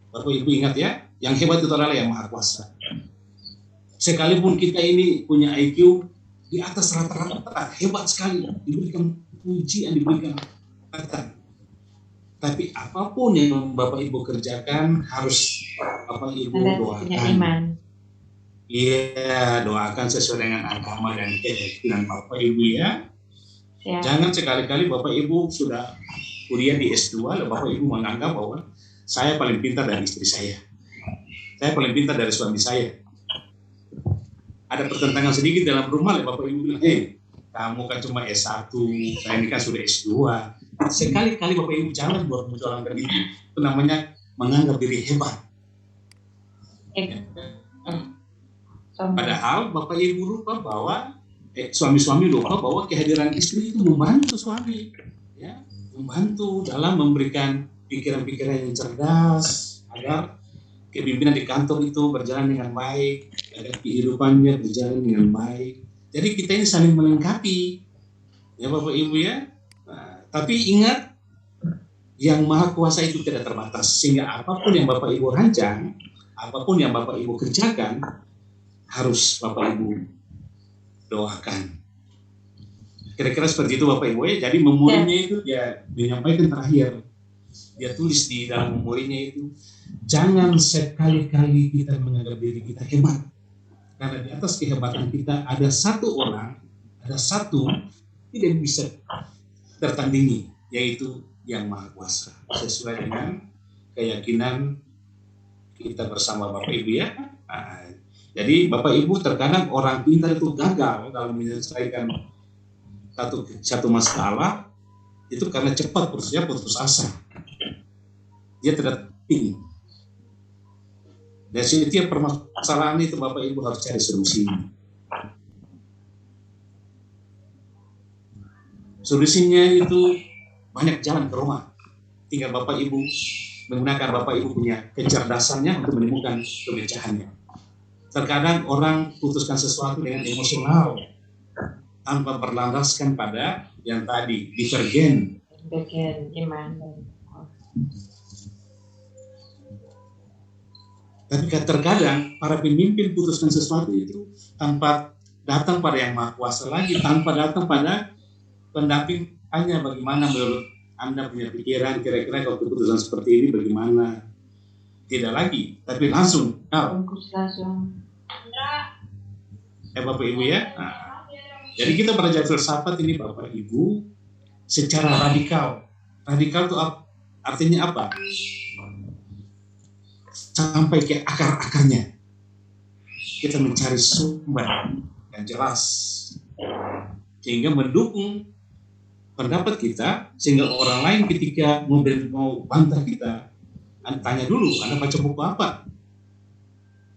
Bapak Ibu ingat ya, yang hebat itu adalah Yang Maha Kuasa. Sekalipun kita ini punya IQ di atas rata-rata, hebat sekali, diberikan pujian, diberikan kata. Tapi apapun yang Bapak Ibu kerjakan harus Bapak Ibu punya doakan. iman. Iya, doakan sesuai dengan agama dan keyakinan Bapak Ibu ya. Ya. Jangan sekali-kali Bapak Ibu sudah kuliah di S2, lalu Bapak Ibu menganggap bahwa saya paling pintar dari istri saya paling pintar dari suami saya. Ada pertentangan sedikit dalam rumah, lalu Bapak Ibu bilang, kamu kan cuma S1, saya ini kan sudah S2. Sekali-kali Bapak Ibu jangan buat mencolongkan itu namanya menganggap diri hebat. Padahal Bapak Ibu lupa bahwa suami-suami lupa bahwa kehadiran istri itu membantu suami, ya, membantu dalam memberikan pikiran-pikiran yang cerdas agar kepemimpinan di kantor itu berjalan dengan baik, agar kehidupannya berjalan dengan baik. Jadi kita ini saling melengkapi, ya Bapak Ibu ya. Nah, tapi ingat, yang Maha Kuasa itu tidak terbatas, sehingga apapun yang Bapak Ibu rancang, apapun yang Bapak Ibu kerjakan, harus Bapak Ibu doakan. Kira-kira seperti itu Bapak Ibu ya. Jadi memorinya itu dia menyampaikan terakhir. Dia tulis di dalam memorinya itu, jangan sekali-kali kita menganggap diri kita hebat. Karena di atas kehebatan kita ada satu orang, ada satu tidak bisa tertandingi, yaitu yang Maha Kuasa. Sesuai dengan keyakinan kita bersama Bapak Ibu ya. Nah, jadi Bapak Ibu terkadang orang pintar itu gagal dalam menyelesaikan satu masalah itu karena cepat putus asa. Dia tidak ingin. Dan setiap permasalahan itu Bapak Ibu harus cari solusinya. Solusinya itu banyak jalan ke rumah. Tinggal Bapak Ibu menggunakan Bapak Ibu punya kecerdasannya untuk menemukan pemecahannya. Terkadang orang putuskan sesuatu dengan emosional tanpa berlandaskan pada yang tadi, divergen. Iman. Tapi terkadang para pemimpin putuskan sesuatu itu tanpa datang pada yang Maha Kuasa lagi, tanpa datang pada pendamping. Hanya bagaimana menurut Anda punya pikiran, kira-kira kalau keputusan seperti ini bagaimana? Tidak lagi, tapi langsung. Bapak Ibu ya. Nah, jadi kita belajar filsafat ini Bapak Ibu secara radikal. Radikal itu artinya apa? Sampai ke akar-akarnya. Kita mencari sumber yang jelas sehingga mendukung pendapat kita, sehingga orang lain ketika mau bantah kita, tanya dulu, Anda baca buku apa?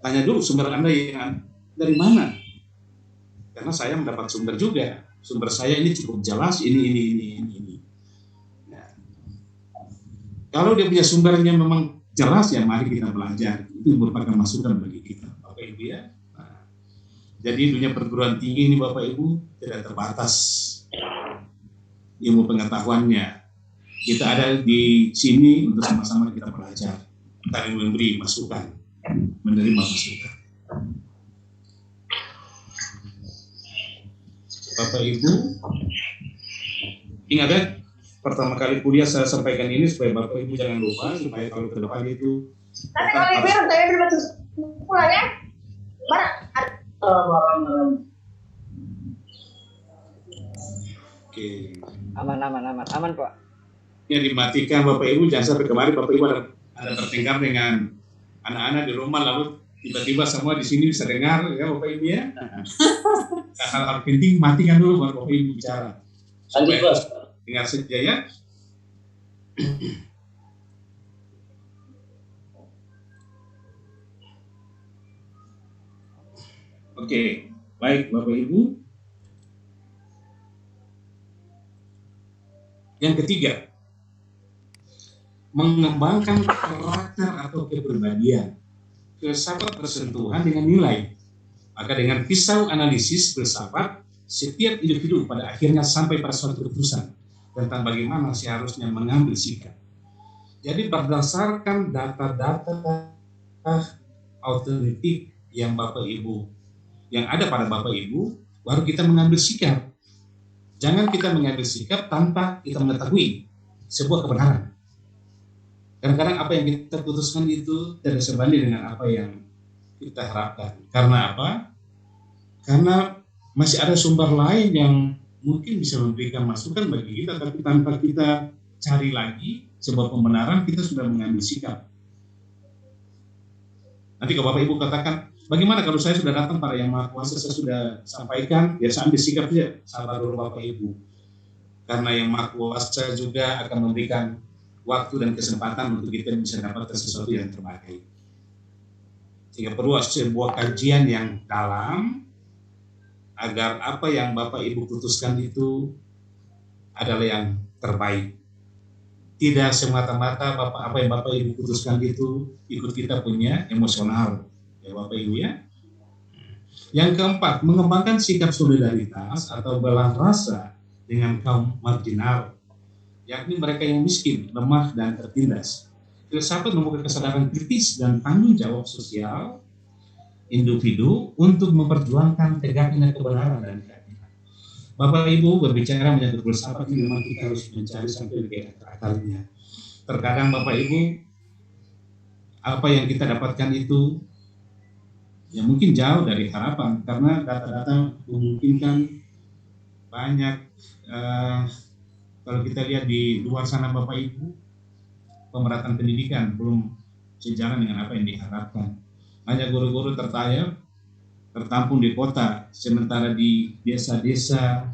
Tanya dulu sumber Anda yang dari mana? Karena saya mendapat sumber juga. Sumber saya ini cukup jelas, ini. Nah, kalau dia punya sumbernya memang jelas, ya mari kita belajar. Itu merupakan masukan bagi kita, Bapak Ibu ya. Nah, jadi dunia perguruan tinggi ini Bapak Ibu tidak terbatas ilmu pengetahuannya. Kita ada di sini untuk sama-sama kita belajar, saling memberi masukan, menerima masukan. Bapak Ibu, ingat ya, pertama kali kuliah saya sampaikan ini supaya Bapak Ibu jangan lupa, supaya kalau ke depan itu. Tapi kalau Ibu yang saya beli batu pulang ya, mana? Oke. Aman Pak. Ya dimatikan Bapak Ibu, jangan sampai kemarin Bapak Ibu ada tertinggal dengan anak-anak di rumah lalu tiba-tiba semua di sini bisa dengar ya Bapak Ibu ya. Hal-hal penting matikan dulu baru Bapak Ibu bicara. Supaya dengar saja ya. Oke, baik Bapak Ibu. Yang ketiga, mengembangkan karakter atau kepribadian. Filsafat bersentuhan dengan nilai. Maka dengan pisau analisis filsafat, setiap individu pada akhirnya sampai pada suatu keputusan tentang bagaimana seharusnya mengambil sikap. Jadi berdasarkan data-data autentik yang Bapak Ibu, yang ada pada Bapak Ibu, baru kita mengambil sikap. Jangan kita mengambil sikap tanpa kita mengetahui sebuah kebenaran. Kadang-kadang apa yang kita putuskan itu tidak sebanding dengan apa yang kita harapkan. Karena apa? Karena masih ada sumber lain yang mungkin bisa memberikan masukan bagi kita, tapi tanpa kita cari lagi sebuah pembenaran, kita sudah mengambil sikap. Nanti kalau Bapak Ibu katakan, bagaimana kalau saya sudah datang pada Yang Maha Kuasa, saya sudah sampaikan, ya saya ambil sikap saja, sabar dulu Bapak Ibu. Karena Yang Maha Kuasa juga akan memberikan waktu dan kesempatan untuk kita bisa dapatkan sesuatu yang terbaik. Sehingga perlu sebuah kajian yang dalam, agar apa yang Bapak Ibu putuskan itu adalah yang terbaik. Tidak semata-mata apa yang Bapak Ibu putuskan itu ikut kita punya emosional, ya Bapak Ibu ya. Yang keempat, mengembangkan sikap solidaritas atau belas rasa dengan kaum marginal, yakni mereka yang miskin, lemah, dan tertindas. Filsafat membuka kesadaran kritis dan tanggung jawab sosial individu untuk memperjuangkan tegaknya kebenaran dan keadilan. Bapak Ibu berbicara menyangkut filsafat ini memang kita harus mencari sampai ke akarnya. Terkadang Bapak Ibu, apa yang kita dapatkan itu ya mungkin jauh dari harapan, karena data-data memungkinkan banyak. Kalau kita lihat di luar sana Bapak Ibu, pemerataan pendidikan belum sejalan dengan apa yang diharapkan. Banyak guru-guru tertampung di kota, sementara di desa-desa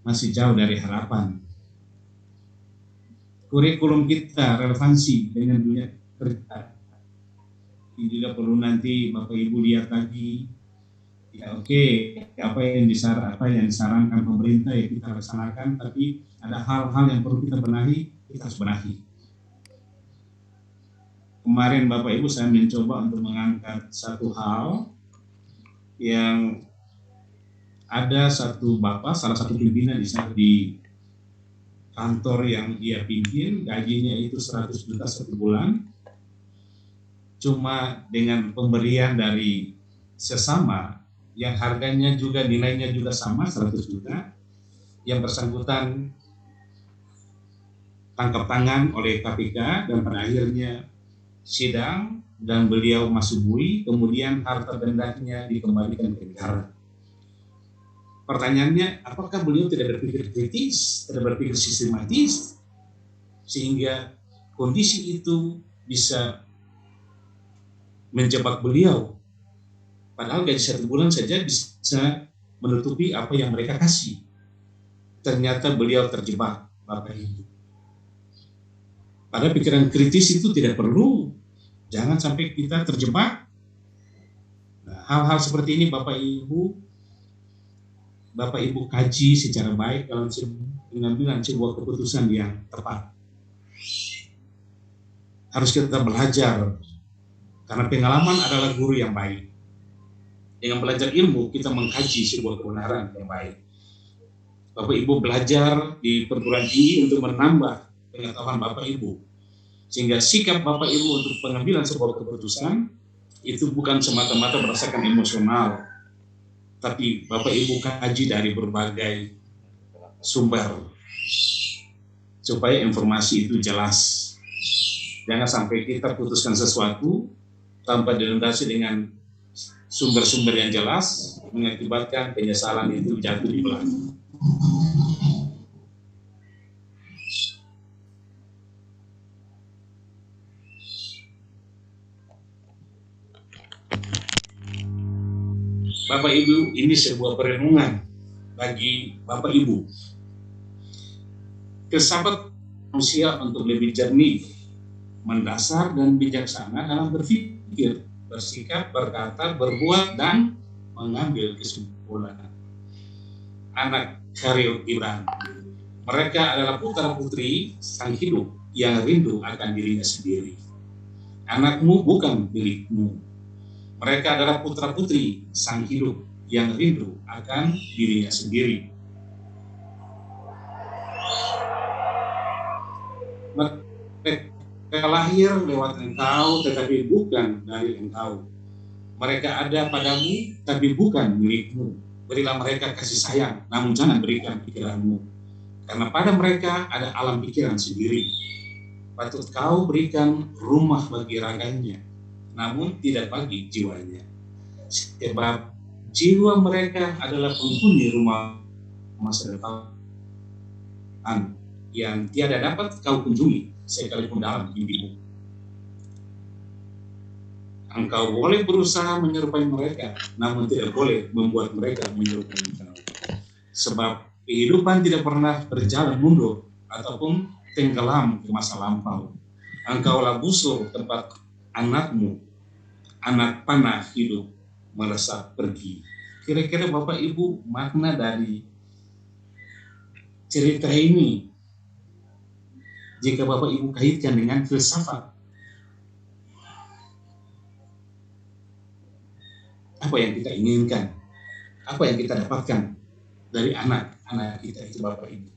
masih jauh dari harapan. Kurikulum kita relevansi dengan dunia kerja. Ini juga perlu nanti Bapak Ibu lihat lagi. Ya oke, apa yang disarankan pemerintah ya kita laksanakan, tapi ada hal-hal yang perlu kita benahi, kita harus benahi. Kemarin Bapak Ibu saya mencoba untuk mengangkat satu hal yang ada satu Bapak, salah satu pimpinan di kantor yang dia pimpin, gajinya itu 100 juta satu bulan, cuma dengan pemberian dari sesama yang harganya juga nilainya juga sama 100 juta, yang bersangkutan tangkap tangan oleh KPK dan pada akhirnya sidang dan beliau masuk bui, kemudian harta bendanya dikembalikan ke negara. Pertanyaannya, apakah beliau tidak berpikir kritis, tidak berpikir sistematis, sehingga kondisi itu bisa menjebak beliau? Padahal gaji 1 bulan saja bisa menutupi apa yang mereka kasih. Ternyata beliau terjebak, Bapak Ibu. Pada pikiran kritis itu tidak perlu. Jangan sampai kita terjebak. Nah, hal-hal seperti ini Bapak Ibu kaji secara baik dalam pengambilan sebuah keputusan yang tepat. Harus kita belajar, karena pengalaman adalah guru yang baik. Dengan belajar ilmu kita mengkaji sebuah kebenaran yang baik. Bapak Ibu belajar di perguruan tinggi untuk menambah pengetahuan Bapak Ibu. Sehingga sikap Bapak Ibu untuk pengambilan sebuah keputusan itu bukan semata-mata berdasarkan emosional, tapi Bapak Ibu kaji dari berbagai sumber supaya informasi itu jelas. Jangan sampai kita putuskan sesuatu tanpa dilendasi dengan sumber-sumber yang jelas, mengakibatkan penyesalan itu jatuh di belakang. Bapak Ibu, ini sebuah perenungan bagi Bapak Ibu. Filsafat manusia untuk lebih jernih, mendasar dan bijaksana dalam berpikir, bersikap, berkata, berbuat, dan mengambil kesimpulan. Anak Khalil Gibran, mereka adalah putra-putri sang hidup yang rindu akan dirinya sendiri. Anakmu bukan milikmu. Mereka adalah putra-putri sang hidup yang rindu akan dirinya sendiri. Mereka lahir lewat engkau, tetapi bukan dari engkau. Mereka ada padamu, tapi bukan milikmu. Berilah mereka kasih sayang, namun jangan berikan pikiranmu. Karena pada mereka ada alam pikiran sendiri. Patut kau berikan rumah bagi raganya, namun tidak bagi jiwanya. Sebab jiwa mereka adalah penghuni rumah masa depan yang tiada dapat kau kunjungi sekalipun dalam mimpimu. Engkau boleh berusaha menyerupai mereka, namun tidak boleh membuat mereka menyerupai engkau. Sebab kehidupan tidak pernah berjalan mundur ataupun tenggelam ke masa lampau. Engkaulah busur tempat anakmu, anak panah hidup meresap pergi. Kira-kira Bapak Ibu makna dari cerita ini, jika Bapak Ibu kaitkan dengan filsafat, apa yang kita inginkan, apa yang kita dapatkan dari anak-anak kita itu Bapak Ibu?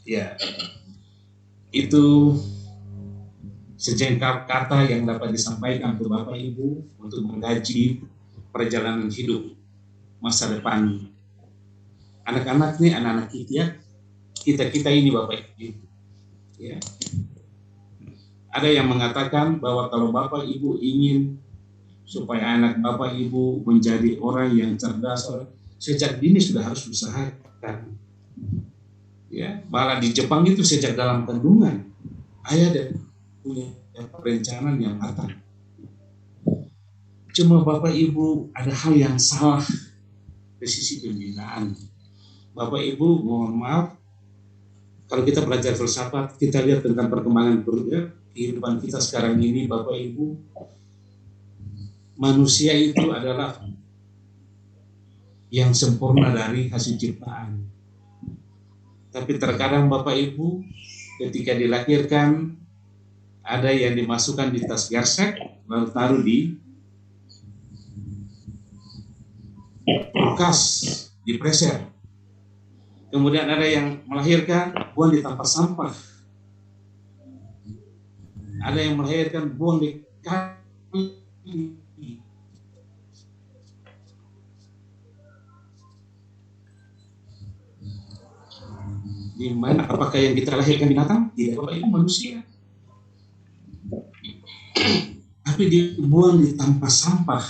Ya, itu sejengkal kata yang dapat disampaikan ke Bapak Ibu untuk menggaji perjalanan hidup masa depan anak-anak ini, anak-anak kita ini Bapak Ibu. Ya. Ada yang mengatakan bahwa kalau Bapak Ibu ingin supaya anak Bapak Ibu menjadi orang yang cerdas, sejak dini sudah harus usahakan. Ya, malah di Jepang itu sejak dalam kandungan ayah dan punya perencanaan yang matang. Cuma Bapak Ibu ada hal yang salah dari sisi pembinaan. Bapak Ibu mohon maaf, kalau kita belajar filsafat, kita lihat tentang perkembangan kehidupan kita sekarang ini, Bapak Ibu, manusia itu adalah yang sempurna dari hasil ciptaan. Tapi terkadang Bapak Ibu ketika dilahirkan ada yang dimasukkan di tas garsek lalu taruh di kulkas, di freezer. Kemudian ada yang melahirkan buang di tempat sampah. Ada yang melahirkan buang di kali. Di mana apakah yang kita lahirkan binatang? Tidak, Bapak Ibu, manusia. Tapi dibuang di tempat sampah.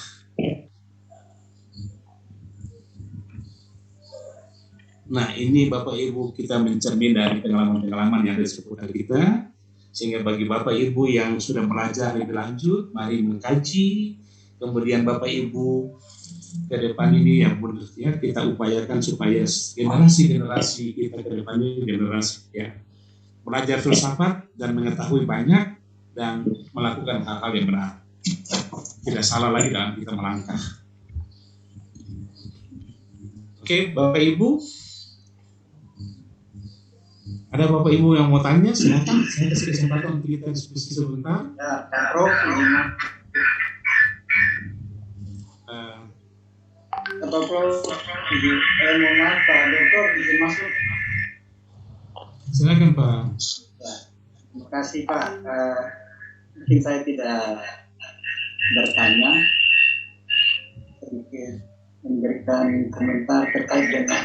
Nah, ini Bapak Ibu kita mencermin dari pengalaman-pengalaman yang ada seputar kita, sehingga bagi Bapak Ibu yang sudah belajar lebih lanjut, mari mengkaji. Kemudian Bapak Ibu ke depan ini yang benar kita upayakan supaya generasi kita ke depan ini generasi ya belajar filsafat dan mengetahui banyak dan melakukan hal-hal yang benar. Tidak salah lagi dalam kita melangkah. Oke, Bapak Ibu, ada Bapak Ibu yang mau tanya? Silakan, saya kasih kesempatan untuk kita diskusi sebentar. Ya, Prof. Atau Prof. Mohon maaf Pak Dokter, izin masuk. Silakan Pak. Ya, terima kasih Pak. Mungkin saya tidak bertanya, sedikit memberikan komentar terkait dengan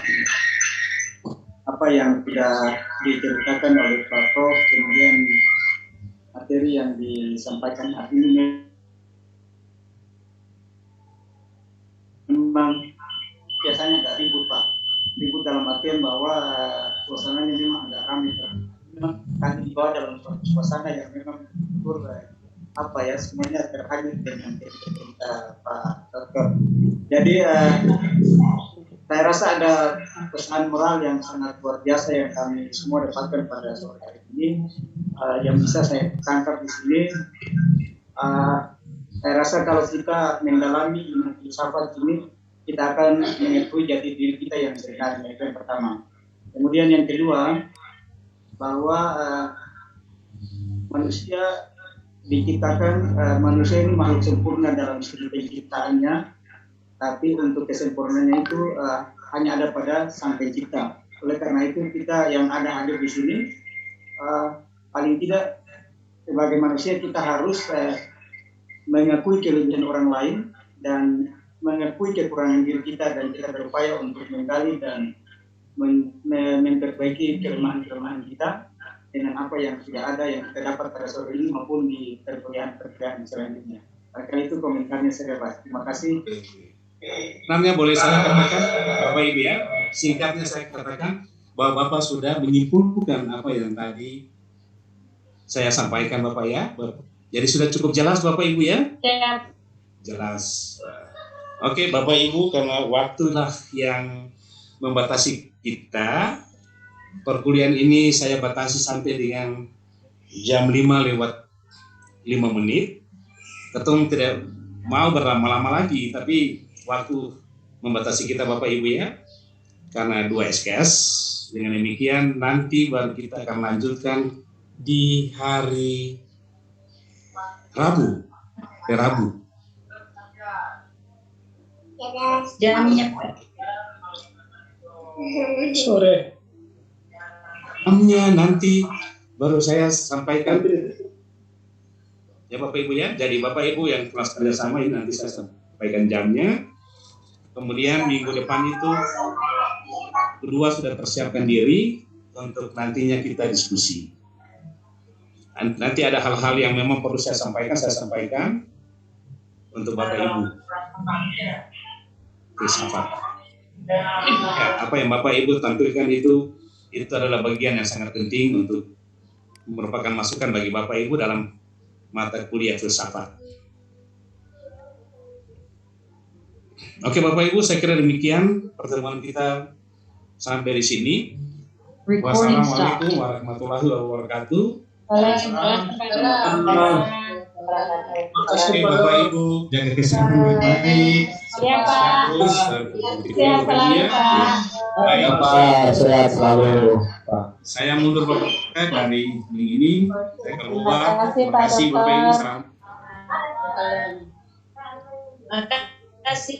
apa yang sudah diceritakan oleh Pak Prof. Kemudian materi yang disampaikan hari ini memang biasanya agak ribut Pak. Ribut dalam artian bahwa suasananya memang agak ramai. Memang kami dibawa dalam suasana yang memang apa ya, semuanya terhanyut dengan cerita Pak Dokter. Jadi saya rasa ada pesan moral yang sangat luar biasa yang kami semua dapatkan pada sore hari ini, yang bisa saya tangkap di sini. Saya rasa kalau kita mendalami ilmu filsafat ini, kita akan mengetahui jati diri kita yang sebenarnya. Itu yang pertama. Kemudian yang kedua, bahwa manusia diciptakan, manusia ini makhluk sempurna dalam segi penciptaannya, tapi untuk kesempurnaannya itu hanya ada pada Sang Pencipta. Oleh karena itu kita yang ada hadir di sini paling tidak sebagai manusia kita harus mengakui kelebihan orang lain dan mengakui kekurangan diri kita, dan kita berupaya untuk menggali dan memperbaiki kelemahan-kelemahan kita dengan apa yang sudah ada yang kita dapat pada sore ini maupun di perkuliahan selanjutnya. Karena itu komentarnya saya Pak. Terima kasih. Namanya boleh saya katakan Bapak Ibu ya, singkatnya saya katakan bahwa Bapak sudah menyimpulkan apa yang tadi saya sampaikan Bapak ya. Jadi sudah cukup jelas Bapak Ibu ya? Jelas. Oke Bapak Ibu, karena waktulah yang membatasi kita, perkuliahan ini saya batasi sampai dengan jam 5:05. Ketum tidak mau berlama-lama lagi, tapi waktu membatasi kita Bapak Ibu ya, karena 2 SKS. Dengan demikian nanti baru kita akan lanjutkan di hari Rabu. Jamnya sore. Jamnya nanti baru saya sampaikan ya Bapak Ibu ya. Jadi Bapak Ibu yang kelas kerjasama ini nanti saya sampaikan jamnya. Kemudian minggu depan itu kedua sudah persiapkan diri untuk nantinya kita diskusi. Nanti ada hal-hal yang memang perlu saya sampaikan untuk Bapak Ibu. Filsafat. Ya, apa yang Bapak Ibu tampilkan itu adalah bagian yang sangat penting untuk merupakan masukan bagi Bapak Ibu dalam mata kuliah filsafat. Oke Bapak Ibu, saya kira demikian pertemuan kita sampai di sini. Wassalamualaikum warahmatullahi wabarakatuh. Oke Bapak Ibu, jaga kesehatan baik. Ya Pak. Sehat selalu Pak. Baik Pak, sehat selalu Pak. Saya mundur Bapak dari ini. Saya keluar. Terima kasih Bapak Ibu. Salam. Makasih.